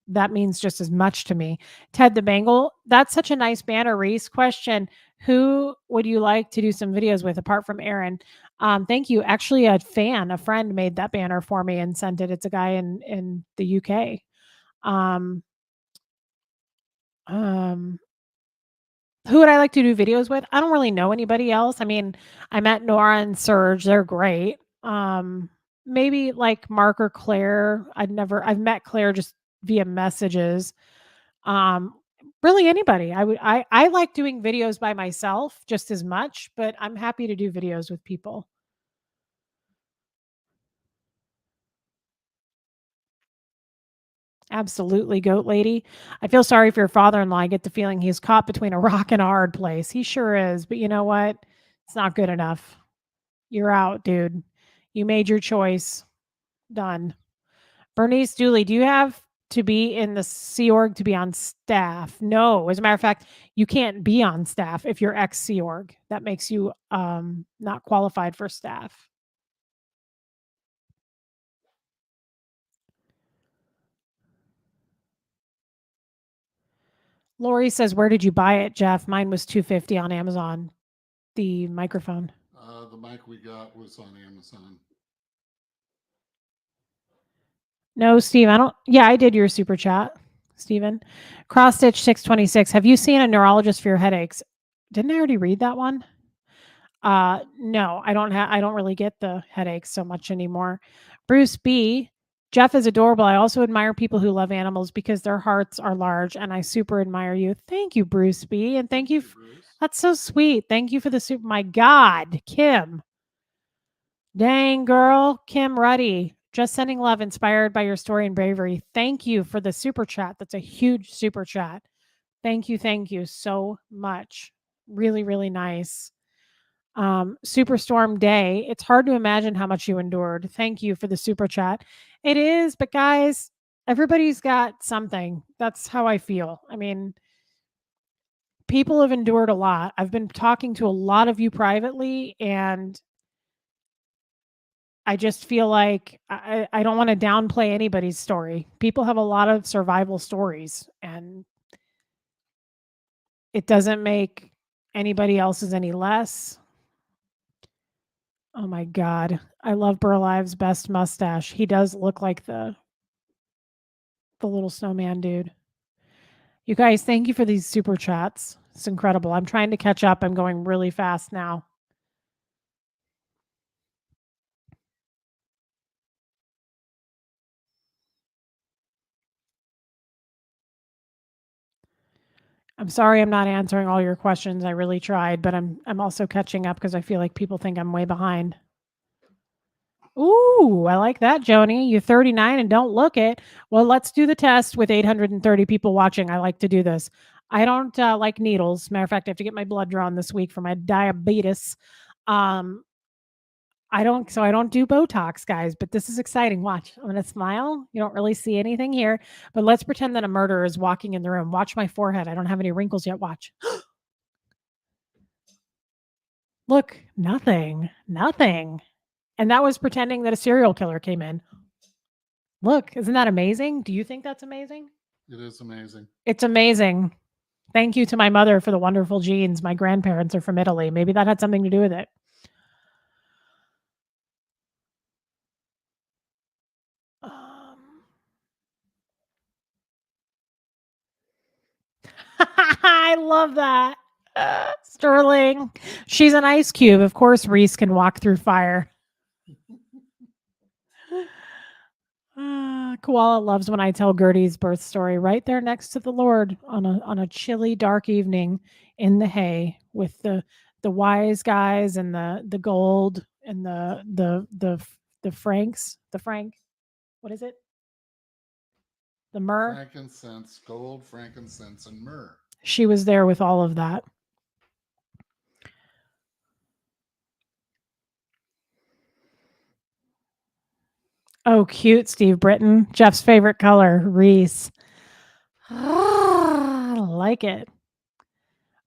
that means just as much to me. Ted the Bangle, that's such a nice banner. Reese, question: who would you like to do some videos with apart from Aaron? Thank you. Actually, a friend made that banner for me and sent it. It's a guy in the UK. Um, um, who would I like to do videos with? I don't really know anybody else. I mean, I met Nora and Serge. They're great. Maybe like Mark or Claire. I've met Claire just via messages. Um, really anybody. I like doing videos by myself just as much, but I'm happy to do videos with people. Absolutely, goat lady. I feel sorry for your father-in-law. I get the feeling he's caught between a rock and a hard place. He sure is, but you know what? It's not good enough. You're out, dude. You made your choice. Done. Bernice Dooley, do you have to be in the Sea Org to be on staff? No. As a matter of fact, you can't be on staff if you're ex Sea Org. That makes you not qualified for staff. Lori says, "Where did you buy it, Jeff?" Mine was 250 on Amazon. The microphone. The mic we got was on Amazon. No, Steve, I don't. Yeah, I did your super chat, Steven. Cross Stitch 626. Have you seen a neurologist for your headaches? Didn't I already read that one? No, I don't really get the headaches so much anymore. Bruce B. Jeff is adorable. I also admire people who love animals because their hearts are large, and I super admire you. Thank you, Bruce B. And thank you. Bruce. That's so sweet. Thank you for the super. My God, Kim. Dang girl, Kim Ruddy. Just sending love, inspired by your story and bravery. Thank you for the super chat. That's a huge super chat. Thank you so much. Really, really nice. Superstorm Day. It's hard to imagine how much you endured. Thank you for the super chat. It is, but guys, everybody's got something. That's how I feel. I mean, people have endured a lot. I've been talking to a lot of you privately, and I just feel like I don't want to downplay anybody's story. People have a lot of survival stories, and it doesn't make anybody else's any less. Oh my god. I love Burlive's best mustache. He does look like the little snowman dude. You guys, thank you for these super chats. It's incredible. I'm trying to catch up. I'm going really fast now. I'm sorry I'm not answering all your questions. I really tried, but I'm also catching up because I feel like people think I'm way behind. Ooh, I like that, Joni. You're 39 and don't look it. Well, let's do the test with 830 people watching. I like to do this. I don't like needles. Matter of fact, I have to get my blood drawn this week for my diabetes. Um, I don't do Botox, guys, but this is exciting. Watch. I'm gonna smile. You don't really see anything here, but let's pretend that a murderer is walking in the room. Watch my forehead. I don't have any wrinkles yet. Watch. Look, nothing. Nothing. And that was pretending that a serial killer came in. Look, isn't that amazing? Do you think that's amazing? It is amazing. It's amazing. Thank you to my mother for the wonderful genes. My grandparents are from Italy. Maybe that had something to do with it. Um, I love that. Sterling. She's an ice cube. Of course, Reese can walk through fire. Koala loves when I tell Gertie's birth story right there next to the Lord on a chilly, dark evening in the hay with the wise guys and the gold and the franks, the frank. What is it? The myrrh. Frankincense, gold, frankincense, and myrrh. She was there with all of that. Oh, cute, Steve Britton. Jeff's favorite color, Reese. I like it.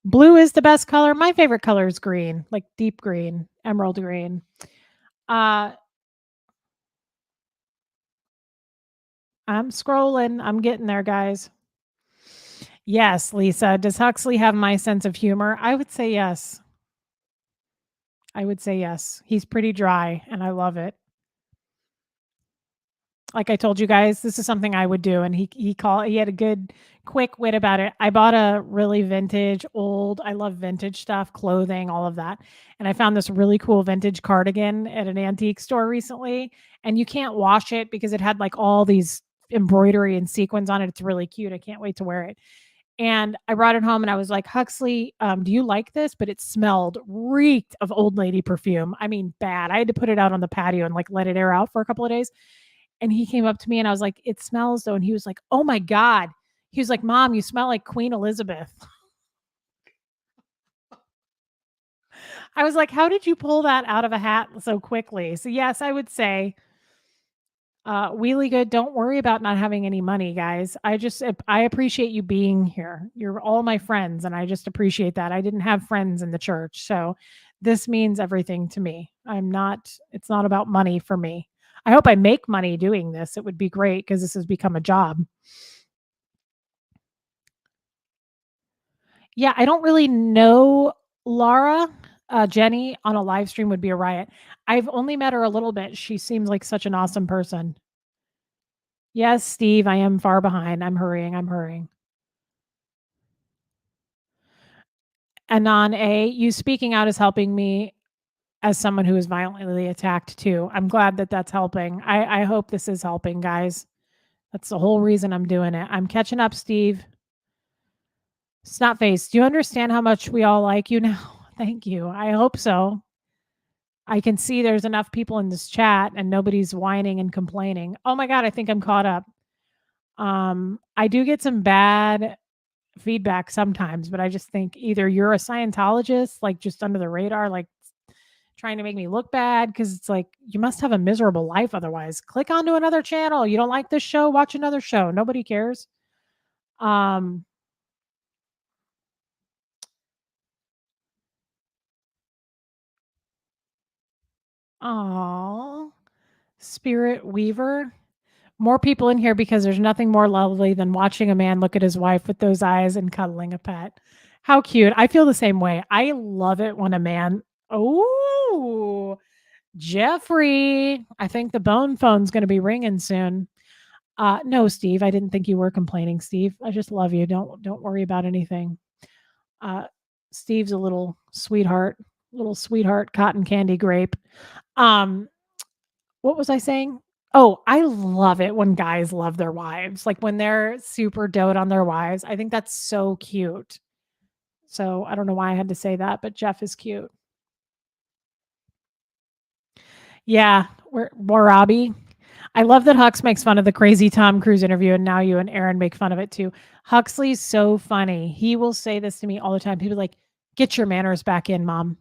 Blue is the best color. My favorite color is green, like deep green, emerald green. Uh, I'm scrolling. I'm getting there, guys. Yes, Lisa. Does Huxley have my sense of humor? I would say yes. I would say yes. He's pretty dry, and I love it. Like I told you guys, this is something I would do, and he had a good quick wit about it. I bought a really vintage, old. I love vintage stuff, clothing, all of that, and I found this really cool vintage cardigan at an antique store recently. And you can't wash it because it had like all these embroidery and sequins on it. It's really cute. I can't wait to wear it. And I brought it home and I was like, Huxley, do you like this? But it smelled, reeked of old lady perfume. I mean, bad. I had to put it out on the patio and like let it air out for a couple of days. And he came up to me and I was like, it smells though. And he was like, oh my God. He was like, Mom, you smell like Queen Elizabeth. I was like, how did you pull that out of a hat so quickly? So, yes, I would say Wheelie Good, don't worry about not having any money, guys. I appreciate you being here. You're all my friends, and I just appreciate that. I didn't have friends in the church, so this means everything to me. It's not about money for me. I hope I make money doing this. It would be great because this has become a job. Yeah, I don't really know Laura. Jenny on a live stream would be a riot. I've only met her a little bit. She seems like such an awesome person. Yes, Steve, I am far behind. I'm hurrying. I'm hurrying. Anon A, you speaking out is helping me as someone who is violently attacked too. I'm glad that that's helping. I hope this is helping, guys. That's the whole reason I'm doing it. I'm catching up, Steve. Snotface, do you understand how much we all like you now? Thank you. I hope so. I can see there's enough people in this chat and nobody's whining and complaining. Oh my God, I think I'm caught up. I do get some bad feedback sometimes, but I just think either you're a Scientologist, like just under the radar, like trying to make me look bad because it's like you must have a miserable life otherwise. Click onto another channel. You don't like this show, watch another show. Nobody cares. Um oh, Spirit Weaver. More people in here because there's nothing more lovely than watching a man look at his wife with those eyes and cuddling a pet. How cute. I feel the same way. I love it when a man. Oh, Jeffrey. I think the bone phone's going to be ringing soon. No, Steve, I didn't think you were complaining, Steve. I just love you. Don't worry about anything. Uh, Steve's a little sweetheart cotton candy grape. Um, what was I saying? Oh, I love it when guys love their wives, like when they're super dote on their wives. I think that's so cute. So I don't know why I had to say that, but Jeff is cute. Yeah, we're Robbie. I love that Hux makes fun of the crazy Tom Cruise interview, and now you and Aaron make fun of it too. Huxley's so funny. He will say this to me all the time. People like, "Get your manners back in, mom.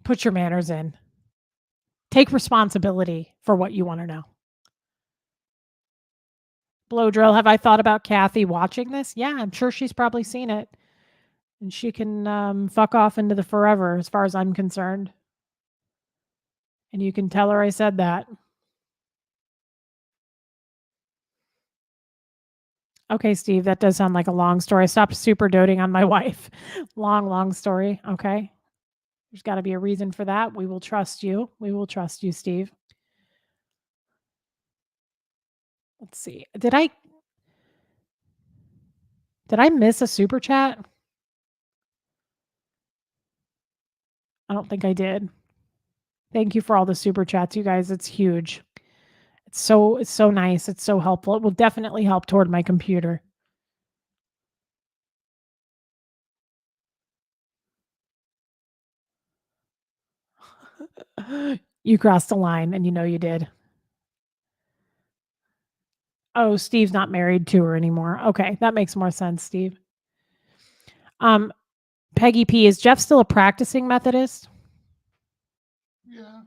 Put your manners in. Take responsibility for what you want to know." Blow drill. Have I thought about Kathy watching this? Yeah, I'm sure she's probably seen it, and she can fuck off into the forever, as far as I'm concerned. And you can tell her I said that. Okay, Steve, that does sound like a long story. Stop super doting on my wife. Long, long story. Okay. There's got to be a reason for that. We will trust you. We will trust you, Steve. Let's see. Did I miss a super chat? I don't think I did. Thank you for all the super chats, you guys. It's huge. It's so nice. It's so helpful. It will definitely help toward my computer. You crossed the line and you know you did. Oh, Steve's not married to her anymore. Okay, that makes more sense, Steve. Um, Peggy P, is Jeff still a practicing Methodist? Yeah,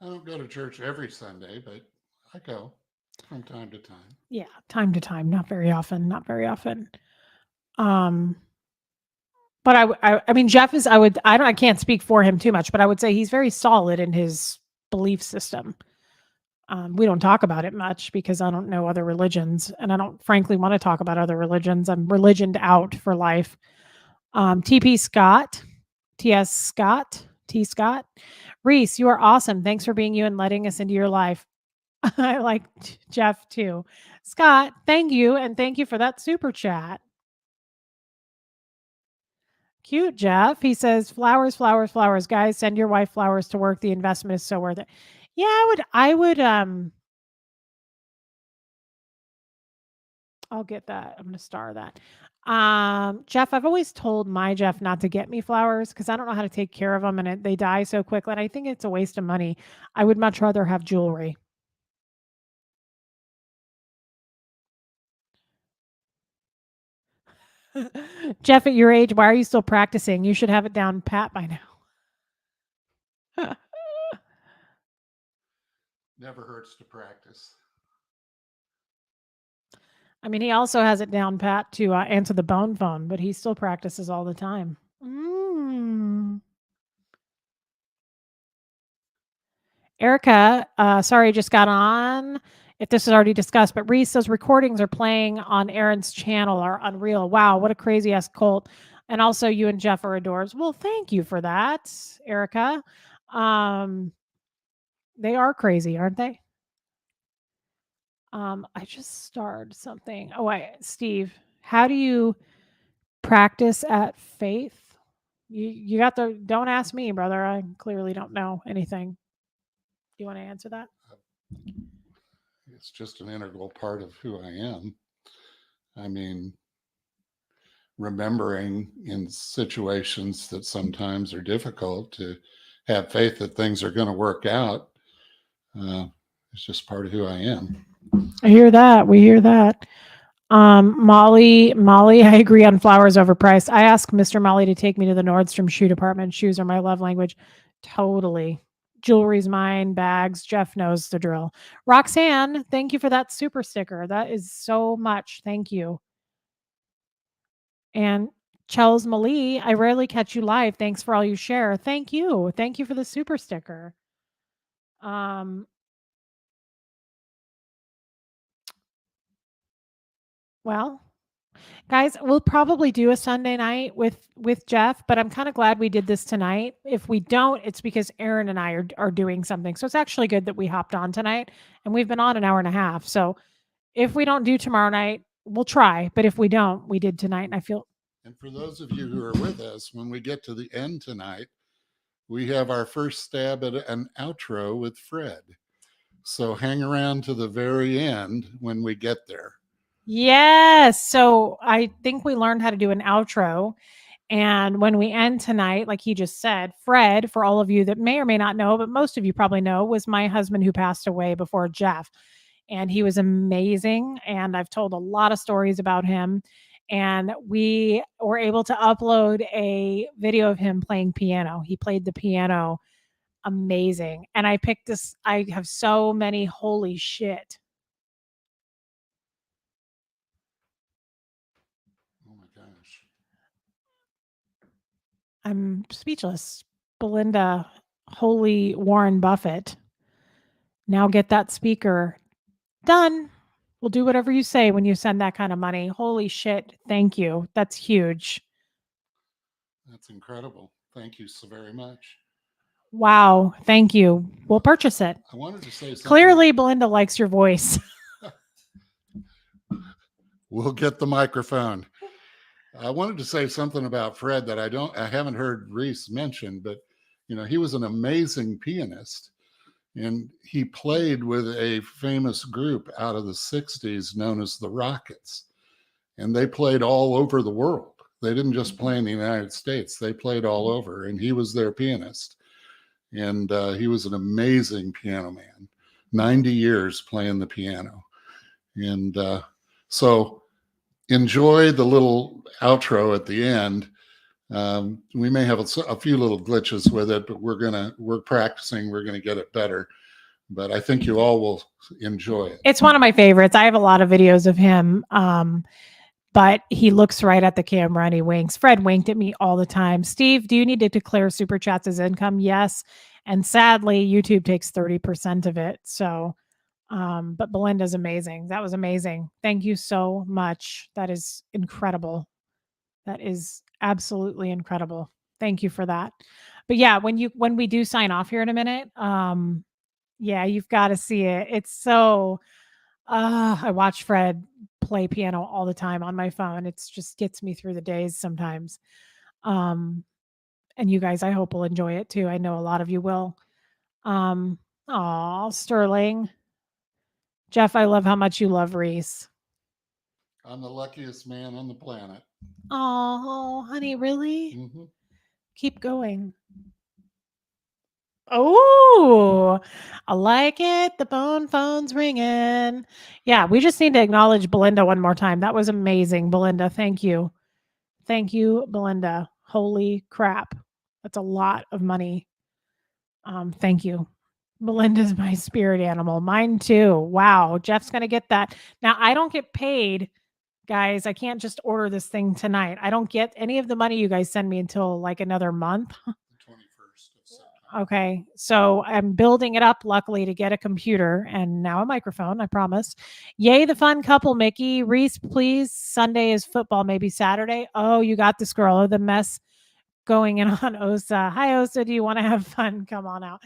I don't go to church every Sunday, but I go from time to time. Yeah, time to time, not very often, not very often. Um, but I mean, Jeff is, I can't speak for him too much, but I would say he's very solid in his belief system. We don't talk about it much because I don't know other religions, and I don't frankly want to talk about other religions. I'm religioned out for life. TP Scott, TS Scott, T Scott, Reese, you are awesome. Thanks for being you and letting us into your life. I like Jeff too. Scott, thank you, and thank you for that super chat. Cute, Jeff. He says, "Flowers, flowers, flowers, guys. Send your wife flowers to work. The investment is so worth it." Yeah, I would. I'll get that. I'm gonna star that. Jeff, I've always told my Jeff not to get me flowers because I don't know how to take care of them and they die so quickly. And I think it's a waste of money. I would much rather have jewelry. Jeff, at your age, why are you still practicing? You should have it down pat by now. Never hurts to practice. I mean, he also has it down pat to answer the bone phone, but he still practices all the time. Mm. Erica, sorry, just got on. If this is already discussed, but Reese, those recordings are playing on Aaron's channel are unreal. Wow, what a crazy ass cult. And also, you and Jeff are adores. Well, thank you for that, Erica. Um, they are crazy, aren't they? I just started something. Oh, wait, Steve, how do you practice at faith? You got the. Don't ask me, brother. I clearly don't know anything. Do you want to answer that? It's just an integral part of who I am. I mean, remembering in situations that sometimes are difficult to have faith that things are going to work out. It's just part of who I am. I hear that. We hear that. Molly, I agree on flowers overpriced. I asked Mr. Molly to take me to the Nordstrom shoe department. Shoes are my love language. Totally. Jewelry's mine, bags. Jeff knows the drill. Roxanne, thank you for that super sticker. That is so much. Thank you. And Chels Malie, I rarely catch you live. Thanks for all you share. Thank you. Thank you for the super sticker. Um, well, guys, we'll probably do a Sunday night with Jeff, but I'm kind of glad we did this tonight. If we don't, it's because Aaron and I are doing something. So it's actually good that we hopped on tonight and we've been on an hour and a half. So if we don't do tomorrow night, we'll try. But if we don't, we did tonight. And I feel. And for those of you who are with us, when we get to the end tonight, we have our first stab at an outro with Fred. So hang around to the very end when we get there. Yes. So I think we learned how to do an outro. And when we end tonight, like he just said, Fred, for all of you that may or may not know, but most of you probably know, was my husband who passed away before Jeff. And he was amazing. And I've told a lot of stories about him. And we were able to upload a video of him playing piano. He played the piano amazing. And I picked this, I have so many holy shit. Oh my gosh. I'm speechless. Belinda, holy Warren Buffett. Now get that speaker done. We'll do whatever you say when you send that kind of money. Holy shit. Thank you. That's huge. That's incredible. Thank you so very much. Wow. Thank you. We'll purchase it. I wanted to say something. Clearly, Belinda likes your voice. We'll get the microphone. I wanted to say something about Fred that I haven't heard Reese mention, but he was an amazing pianist, and he played with a famous group out of the 60s known as the Rockets, and they played all over the world. They didn't just play in the United States, they played all over, and he was their pianist. And he was an amazing piano man, 90 years playing the piano. And so enjoy the little outro at the end. We may have a few little glitches with it, but we're practicing. We're gonna get it better. But I think you all will enjoy it. It's one of my favorites. I have a lot of videos of him. But he looks right at the camera and he winks. Fred winked at me all the time. Steve, do you need to declare super chats as income? Yes. And sadly, YouTube takes 30% of it. So, but Belinda's amazing. That was amazing. Thank you so much. That is incredible. That is absolutely incredible. Thank you for that. But yeah, when we do sign off here in a minute, yeah, you've got to see it. It's so I watch Fred play piano all the time on my phone. It's just gets me through the days sometimes. Um, and you guys, I hope will enjoy it too. I know a lot of you will. Aw, Sterling. Jeff, I love how much you love Reese. I'm the luckiest man on the planet. Oh, honey, really? Mm-hmm. Keep going. Oh, I like it. The bone phone's ringing. Yeah, we just need to acknowledge Belinda one more time. That was amazing, Belinda. Thank you. Thank you, Belinda. Holy crap. That's a lot of money. Thank you. Belinda's my spirit animal. Mine too. Wow. Jeff's going to get that. Now, I don't get paid, guys. I can't just order this thing tonight. I don't get any of the money you guys send me until like another month. The 21st of September. Okay. So I'm building it up, luckily, to get a computer and now a microphone, I promise. Yay, the fun couple, Mickey. Reese, please. Sunday is football, maybe Saturday. Oh, you got this, girl. Oh, the mess going in on Osa. Hi, Osa. Do you want to have fun? Come on out.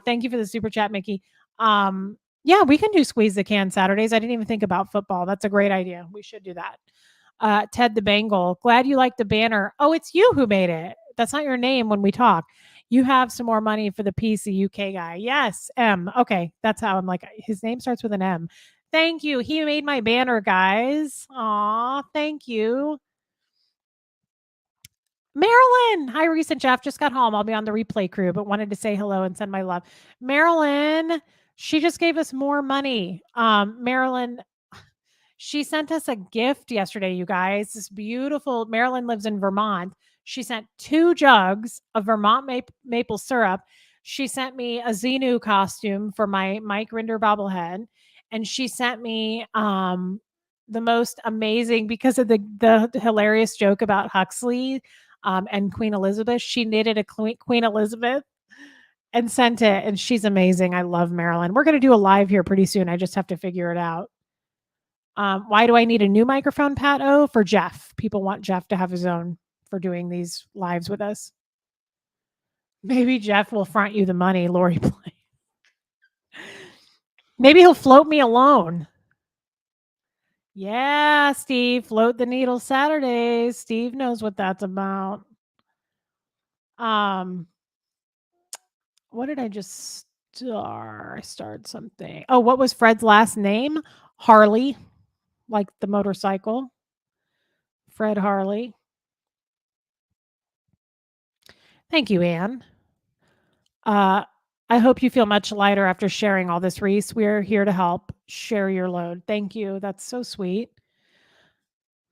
Thank you for the super chat, Mickey. Yeah, we can do squeeze the can Saturdays. I didn't even think about football. That's a great idea. We should do that. Ted the Bengal. Glad you like the banner. Oh, it's you who made it. That's not your name when we talk. You have some more money for the PC UK guy. Yes, M. Okay, that's how I'm like, his name starts with an M. Thank you. He made my banner, guys. Aw, thank you. Marilyn. Hi, Reese and Jeff. Just got home. I'll be on the replay crew, but wanted to say hello and send my love. Marilyn, she just gave us more money. Marilyn, she sent us a gift yesterday, you guys. This beautiful, Marilyn lives in Vermont. She sent 2 jugs of Vermont maple syrup. She sent me a Xenu costume for my Mike Rinder bobblehead. And she sent me the most amazing, because of the hilarious joke about Huxley and Queen Elizabeth. She knitted a Queen Elizabeth and sent it. And she's amazing. I love Marilyn. We're going to do a live here pretty soon. I just have to figure it out. Why do I need a new microphone, Pat O? For Jeff. People want Jeff to have his own for doing these lives with us. Maybe Jeff will front you the money, Lori Play. Maybe he'll float me alone. Yeah, Steve, float the needle Saturdays. Steve knows what that's about. What did I just start? I started something. Oh, what was Fred's last name? Harley, like the motorcycle. Fred Harley. Thank you, Anne. I hope you feel much lighter after sharing all this, Reese. We're here to help share your load. Thank you. That's so sweet.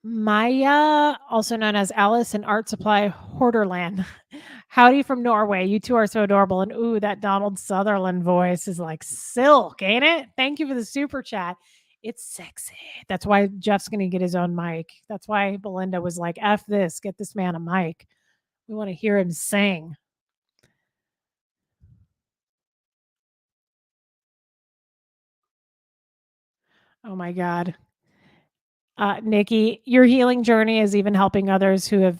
Maya, also known as Alice in Art Supply Hoarderland. Howdy from Norway. You two are so adorable. And ooh, that Donald Sutherland voice is like silk, ain't it? Thank you for the super chat. It's sexy. That's why Jeff's going to get his own mic. That's why Belinda was like, F this, get this man a mic. We want to hear him sing. Oh my God. Nikki, your healing journey is even helping others who have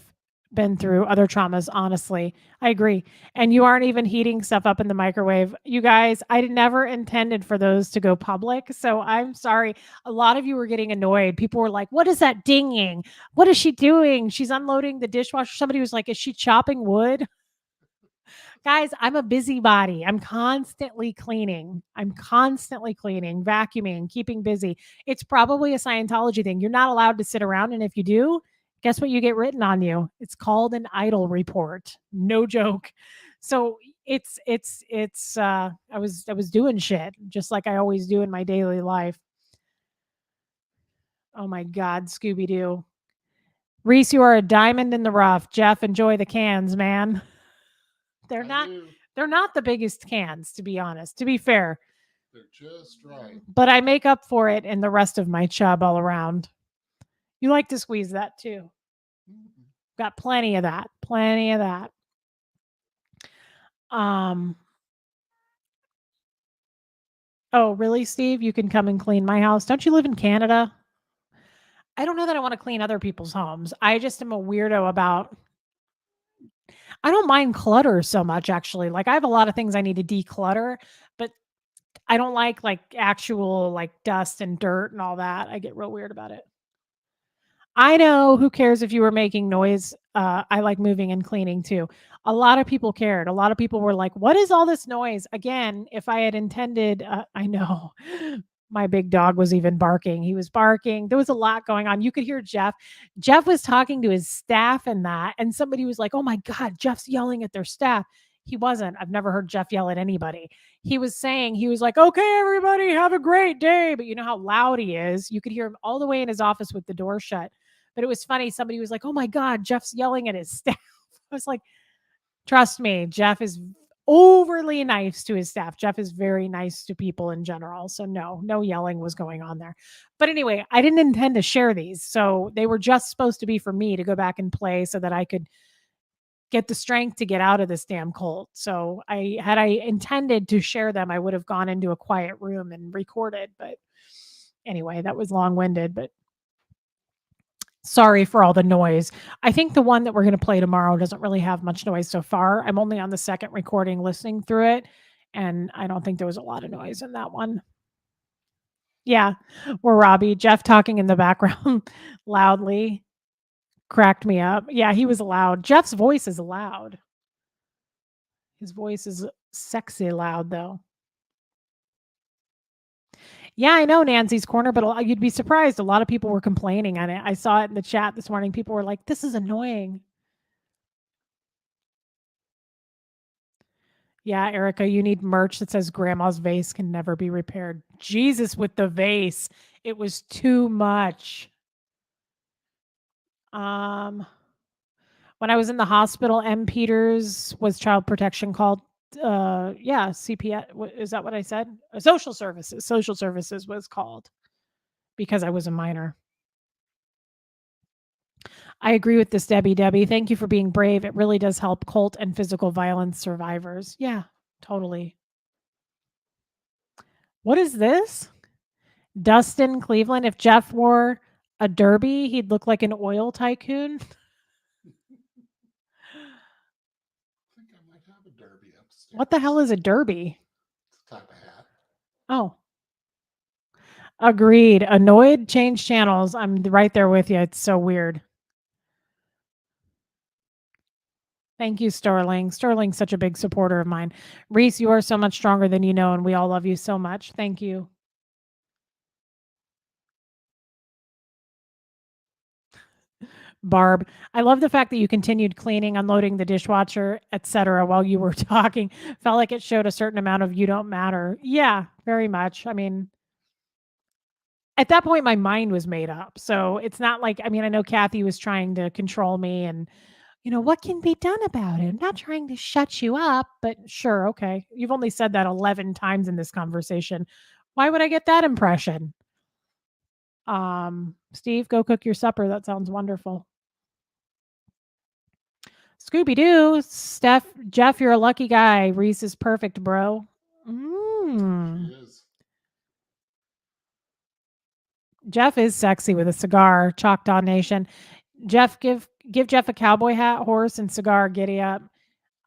been through other traumas, honestly. I agree. And you aren't even heating stuff up in the microwave. You guys, I never intended for those to go public. So I'm sorry. A lot of you were getting annoyed. People were like, what is that dinging? What is she doing? She's unloading the dishwasher. Somebody was like, is she chopping wood? Guys, I'm a busybody. I'm constantly cleaning. I'm constantly cleaning, vacuuming, keeping busy. It's probably a Scientology thing. You're not allowed to sit around, and if you do, guess what you get written on you? It's called an idle report. No joke. So I was doing shit just like I always do in my daily life. Oh my god, Scooby Doo. Reese, you are a diamond in the rough. Jeff, enjoy the cans, man. They're I not do. they're not the biggest cans, to be honest, to be fair, They're just right. but I make up for it in the rest of my chub all around. You like to squeeze that too. Mhm. Got plenty of that. Plenty of that. Um Oh, really, Steve? You can come and clean my house. Don't you live in Canada? I don't know that I want to clean other people's homes. I just am a weirdo about I don't mind clutter so much actually. Like I have a lot of things I need to declutter, but I don't like actual like dust and dirt and all that. I get real weird about it. I know, who cares if you were making noise? I like moving and cleaning too. A lot of people cared. A lot of people were like, "What is all this noise?" Again, if I had intended, I know my big dog was even barking. He was barking. There was a lot going on. You could hear Jeff. Jeff was talking to his staff and that, and somebody was like, "Oh my God, Jeff's yelling at their staff." He wasn't. I've never heard Jeff yell at anybody. He was saying, he was like, "Okay, everybody, have a great day." But you know how loud he is. You could hear him all the way in his office with the door shut. But it was funny. Somebody was like, "Oh my God, Jeff's yelling at his staff." I was like, trust me, Jeff is overly nice to his staff. Jeff is very nice to people in general. So no, no yelling was going on there. But anyway, I didn't intend to share these. So they were just supposed to be for me to go back and play so that I could get the strength to get out of this damn cult. So I intended to share them, I would have gone into a quiet room and recorded. But anyway, that was long-winded, but sorry for all the noise. I think the one that we're going to play tomorrow doesn't really have much noise so far. I'm only on the second recording listening through it, and I don't think there was a lot of noise in that one. Yeah, or Robbie, Jeff talking in the background loudly cracked me up. Yeah, he was loud. Jeff's voice is loud. His voice is sexy loud, though. Yeah, I know Nancy's Corner, but you'd be surprised. A lot of people were complaining on it. I saw it in the chat this morning. People were like, "This is annoying." Yeah, Erica, you need merch that says grandma's vase can never be repaired. Jesus with the vase. It was too much. Um, when I was in the hospital, M. Peters was child protection called. Yeah, CPS. Is that what I said? Social services. Social services was called because I was a minor. I agree with this, Debbie. Debbie, thank you for being brave. It really does help cult and physical violence survivors. Yeah, totally. What is this? Dustin Cleveland. If Jeff wore a derby, he'd look like an oil tycoon. I think I might have a derby upstairs. What the hell is a derby? It's a type of hat. Oh, agreed. Annoyed, change channels. I'm right there with you. It's so weird. Thank you, Sterling. Sterling's such a big supporter of mine. Reese, you are so much stronger than you know, and we all love you so much. Thank you. Barb, I love the fact that you continued cleaning, unloading the dishwasher, etc. while you were talking. Felt like it showed a certain amount of you don't matter. Yeah, very much. I mean, at that point my mind was made up. So it's not like, I mean, I know Kathy was trying to control me and what can be done about it? I'm not trying to shut you up, but sure, okay. You've only said that 11 times in this conversation. Why would I get that impression? Steve, go cook your supper. That sounds wonderful. Scooby Doo, Steph, Jeff, you're a lucky guy. Reese is perfect, bro. She Mm. is. Jeff is sexy with a cigar. Choctaw Nation. Jeff, give Jeff a cowboy hat, horse, and cigar. Giddy up.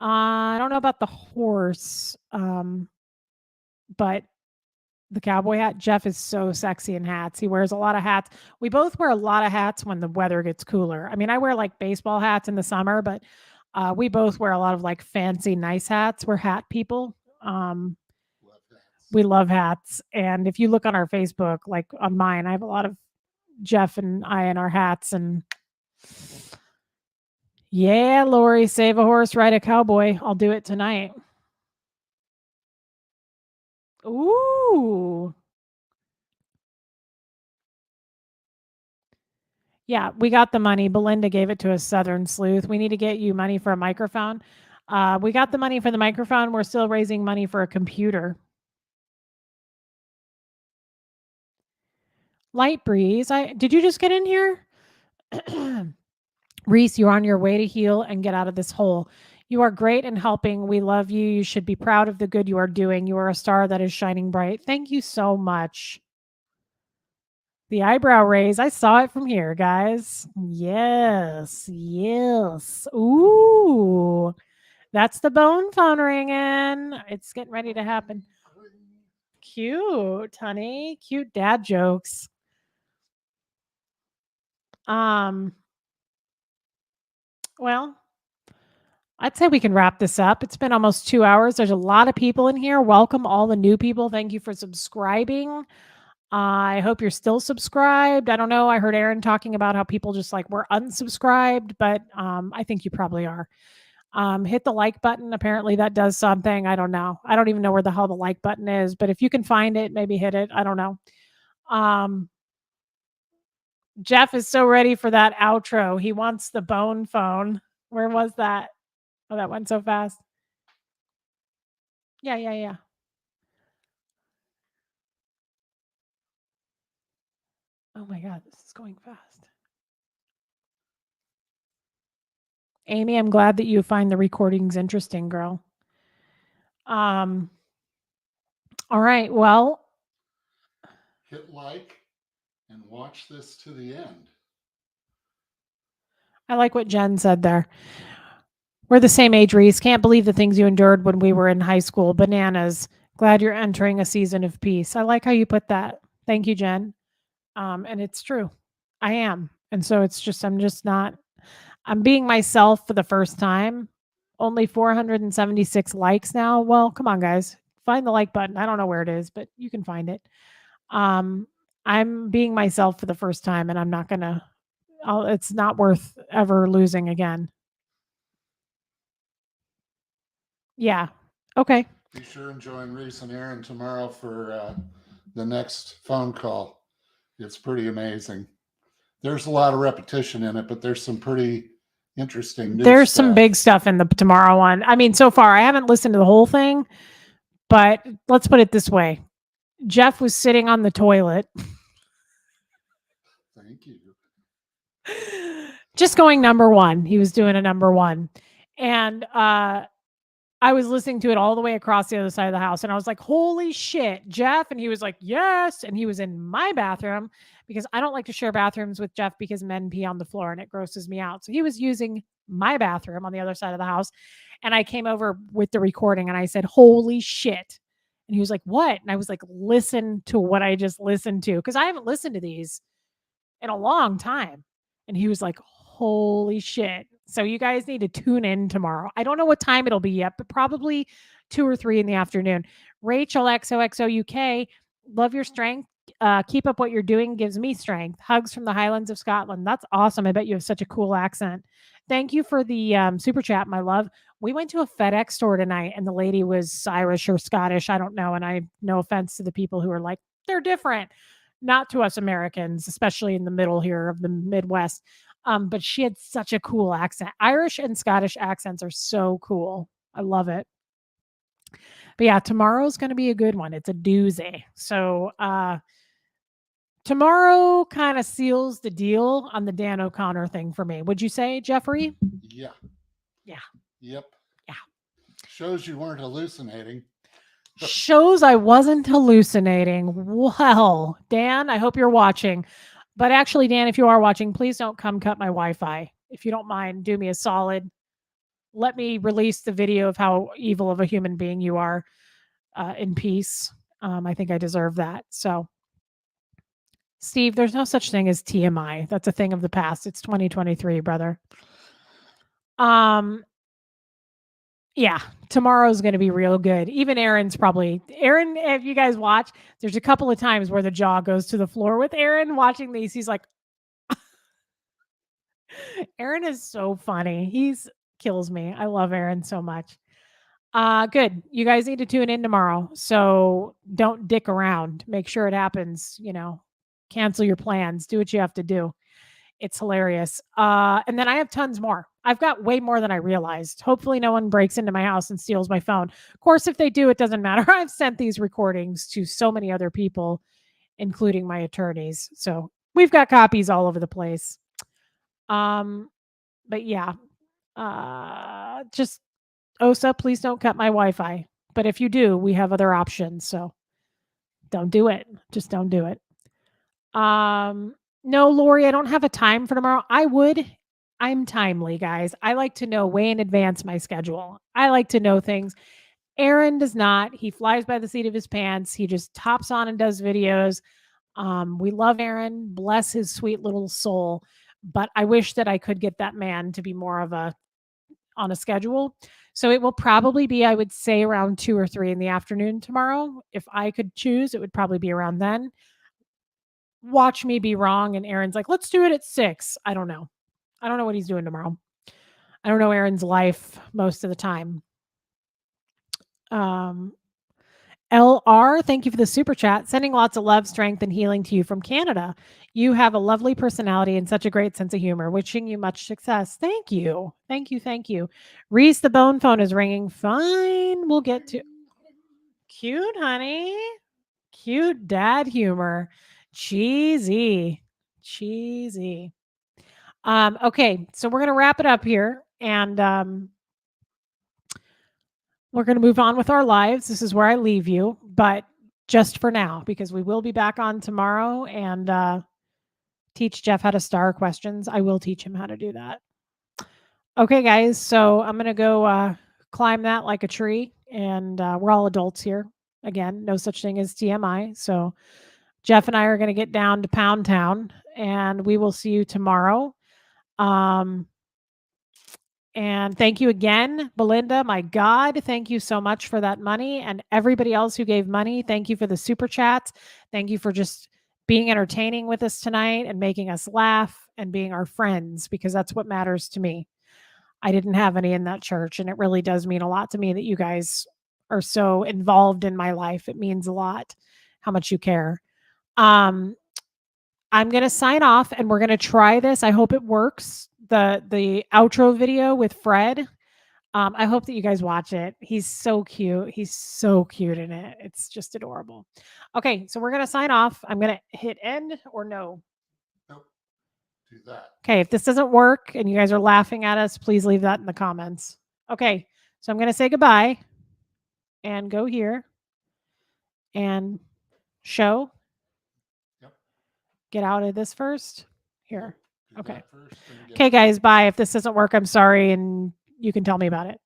I don't know about the horse, but the cowboy hat. Jeff is so sexy in hats. He wears a lot of hats. We both wear a lot of hats when the weather gets cooler. I mean, I wear like baseball hats in the summer, but we both wear a lot of like fancy, nice hats. We're hat people. Um, Love hats. we love hats. And if you look on our Facebook, like on mine, I have a lot of Jeff and I in our hats. And yeah, Lori, save a horse, ride a cowboy. I'll do it tonight. Ooh. Yeah, we got the money. Belinda gave it to a Southern sleuth. We need to get you money for a microphone. We got the money for the microphone. We're still raising money for a computer. Light breeze. Did you just get in here? Reese, you're on your way to heal and get out of this hole. You are great and helping. We love you. You should be proud of the good you are doing. You are a star that is shining bright. Thank you so much. The eyebrow raise. I saw it from here, guys. Yes. Yes. Ooh. That's the bone phone ringing. It's getting ready to happen. Cute, honey. Cute dad jokes. Um, well, I'd say we can wrap this up. It's been almost 2 hours. There's a lot of people in here. Welcome all the new people. Thank you for subscribing. I hope you're still subscribed. I don't know. I heard Aaron talking about how people just like were unsubscribed, but I think you probably are. Hit the like button. Apparently that does something. I don't know. I don't even know where the hell the like button is, but if you can find it, maybe hit it. I don't know. Um, Jeff is so ready for that outro. He wants the bone phone. Where was that? Oh, that went so fast. Yeah, yeah, yeah. Oh my God, this is going fast. Amy, I'm glad that you find the recordings interesting, girl. Um, all right. Well, Hit like and watch this to the end. I like what Jen said there. We're the same age, Reese. Can't believe the things you endured when we were in high school. Bananas. Glad you're entering a season of peace. I like how you put that. Thank you, Jen. And it's true. I am. And so it's just, I'm just not, I'm being myself for the first time. Only 476 likes now. Well, come on, guys. Find the like button. I don't know where it is, but you can find it. Um, I'm being myself for the first time, and I'm not going to, it's not worth ever losing again. Yeah. Okay. Be sure and join Reese and Aaron tomorrow for the next phone call. It's pretty amazing. There's a lot of repetition in it, but there's some pretty interesting new There's stuff. some big stuff in the tomorrow one. I mean, so far, I haven't listened to the whole thing, but let's put it this way. Jeff was sitting on the toilet. Thank you. Just going number one. He was doing a number one. And I was listening to it all the way across the other side of the house. And I was like, holy shit, Jeff. And he was like, yes. And he was in my bathroom because I don't like to share bathrooms with Jeff because men pee on the floor and it grosses me out. So he was using my bathroom on the other side of the house. And I came over with the recording and I said, holy shit. And he was like, what? And I was like, listen to what I just listened to. Because I haven't listened to these in a long time. And he was like, holy shit. So you guys need to tune in tomorrow. I don't know what time it'll be yet, but probably 2 or 3 in the afternoon. Rachel XOXO UK, love your strength. Keep up what you're doing. Gives me strength. Hugs from the Highlands of Scotland. That's awesome. I bet you have such a cool accent. Thank you for the super chat, my love. We went to a FedEx store tonight and the lady was Irish or Scottish. I don't know. And I, no offense to the people who are like, they're different. Not to us Americans, especially in the middle here of the Midwest. But she had such a cool accent. Irish and Scottish accents are so cool. I love it. But yeah, tomorrow's going to be a good one. It's a doozy. So tomorrow kind of seals the deal on the Dan O'Connor thing for me. Would you say, Jeffrey? Yeah. Yeah. Yep. Yeah. Shows you weren't hallucinating. Shows I wasn't hallucinating. Well, Dan, I hope you're watching. But actually, Dan, if you are watching, please don't come cut my Wi-Fi. If you don't mind, do me a solid. Let me release the video of how evil of a human being you are in peace. I think I deserve that. So, Steve, there's no such thing as TMI. That's a thing of the past. It's 2023, brother. Um, yeah, tomorrow's gonna be real good. Even Aaron's probably Aaron, if you guys watch, there's a couple of times where the jaw goes to the floor with Aaron watching these. He's like, Aaron is so funny. He's kills me. I love Aaron so much. Good. You guys need to tune in tomorrow. So don't dick around. Make sure it happens, cancel your plans. Do what you have to do. It's hilarious. And then I have tons more. I've got way more than I realized. Hopefully, no one breaks into my house and steals my phone. Of course, if they do, it doesn't matter. I've sent these recordings to so many other people, including my attorneys. So we've got copies all over the place. But yeah, just OSA, please don't cut my Wi-Fi. But if you do, we have other options. So don't do it. Just don't do it. No, Lori, I don't have a time for tomorrow. I would. I'm timely, guys. I like to know way in advance my schedule. I like to know things. Aaron does not. He flies by the seat of his pants. He just hops on and does videos. We love Aaron. Bless his sweet little soul. But I wish that I could get that man to be more of a on a schedule. So it will probably be, I would say, around 2 or 3 in the afternoon tomorrow. If I could choose, it would probably be around then. Watch me be wrong. And Aaron's like, let's do it at 6. I don't know. I don't know what he's doing tomorrow. I don't know Aaron's life most of the time. LR, thank you for the super chat. Sending lots of love, strength, and healing to you from Canada. You have a lovely personality and such a great sense of humor. Wishing you much success. Thank you. Thank you. Thank you. Reese, the bone phone is ringing. Fine. We'll get to cute, honey. Cute dad humor. Cheesy. Cheesy. Okay, so we're gonna wrap it up here and we're going to move on with our lives. This is where I leave you, but just for now, because we will be back on tomorrow and teach Jeff how to star questions. I will teach him how to do that. Okay, guys. So I'm going to go climb that like a tree, and we're all adults here. Again, no such thing as TMI. So Jeff and I are going to get down to Pound Town, and we will see you tomorrow. And thank you again, Belinda. My God, thank you so much for that money. And everybody else who gave money, thank you for the super chats. Thank you for just being entertaining with us tonight and making us laugh and being our friends, because that's what matters to me. I didn't have any in that church, and it really does mean a lot to me that you guys are so involved in my life. It means a lot how much you care. I'm going to sign off, and we're going to try this. I hope it works. The outro video with Fred. I hope that you guys watch it. He's so cute. He's so cute in it. It's just adorable. Okay, so we're going to sign off. I'm going to hit end or no. Nope. Do that. Okay, if this doesn't work and you guys are laughing at us, please leave that in the comments. Okay, so I'm going to say goodbye and go here and show. Yep. Get out of this first. Here. Do Okay. that first, Okay, guys, bye. If this doesn't work, I'm sorry, and you can tell me about it.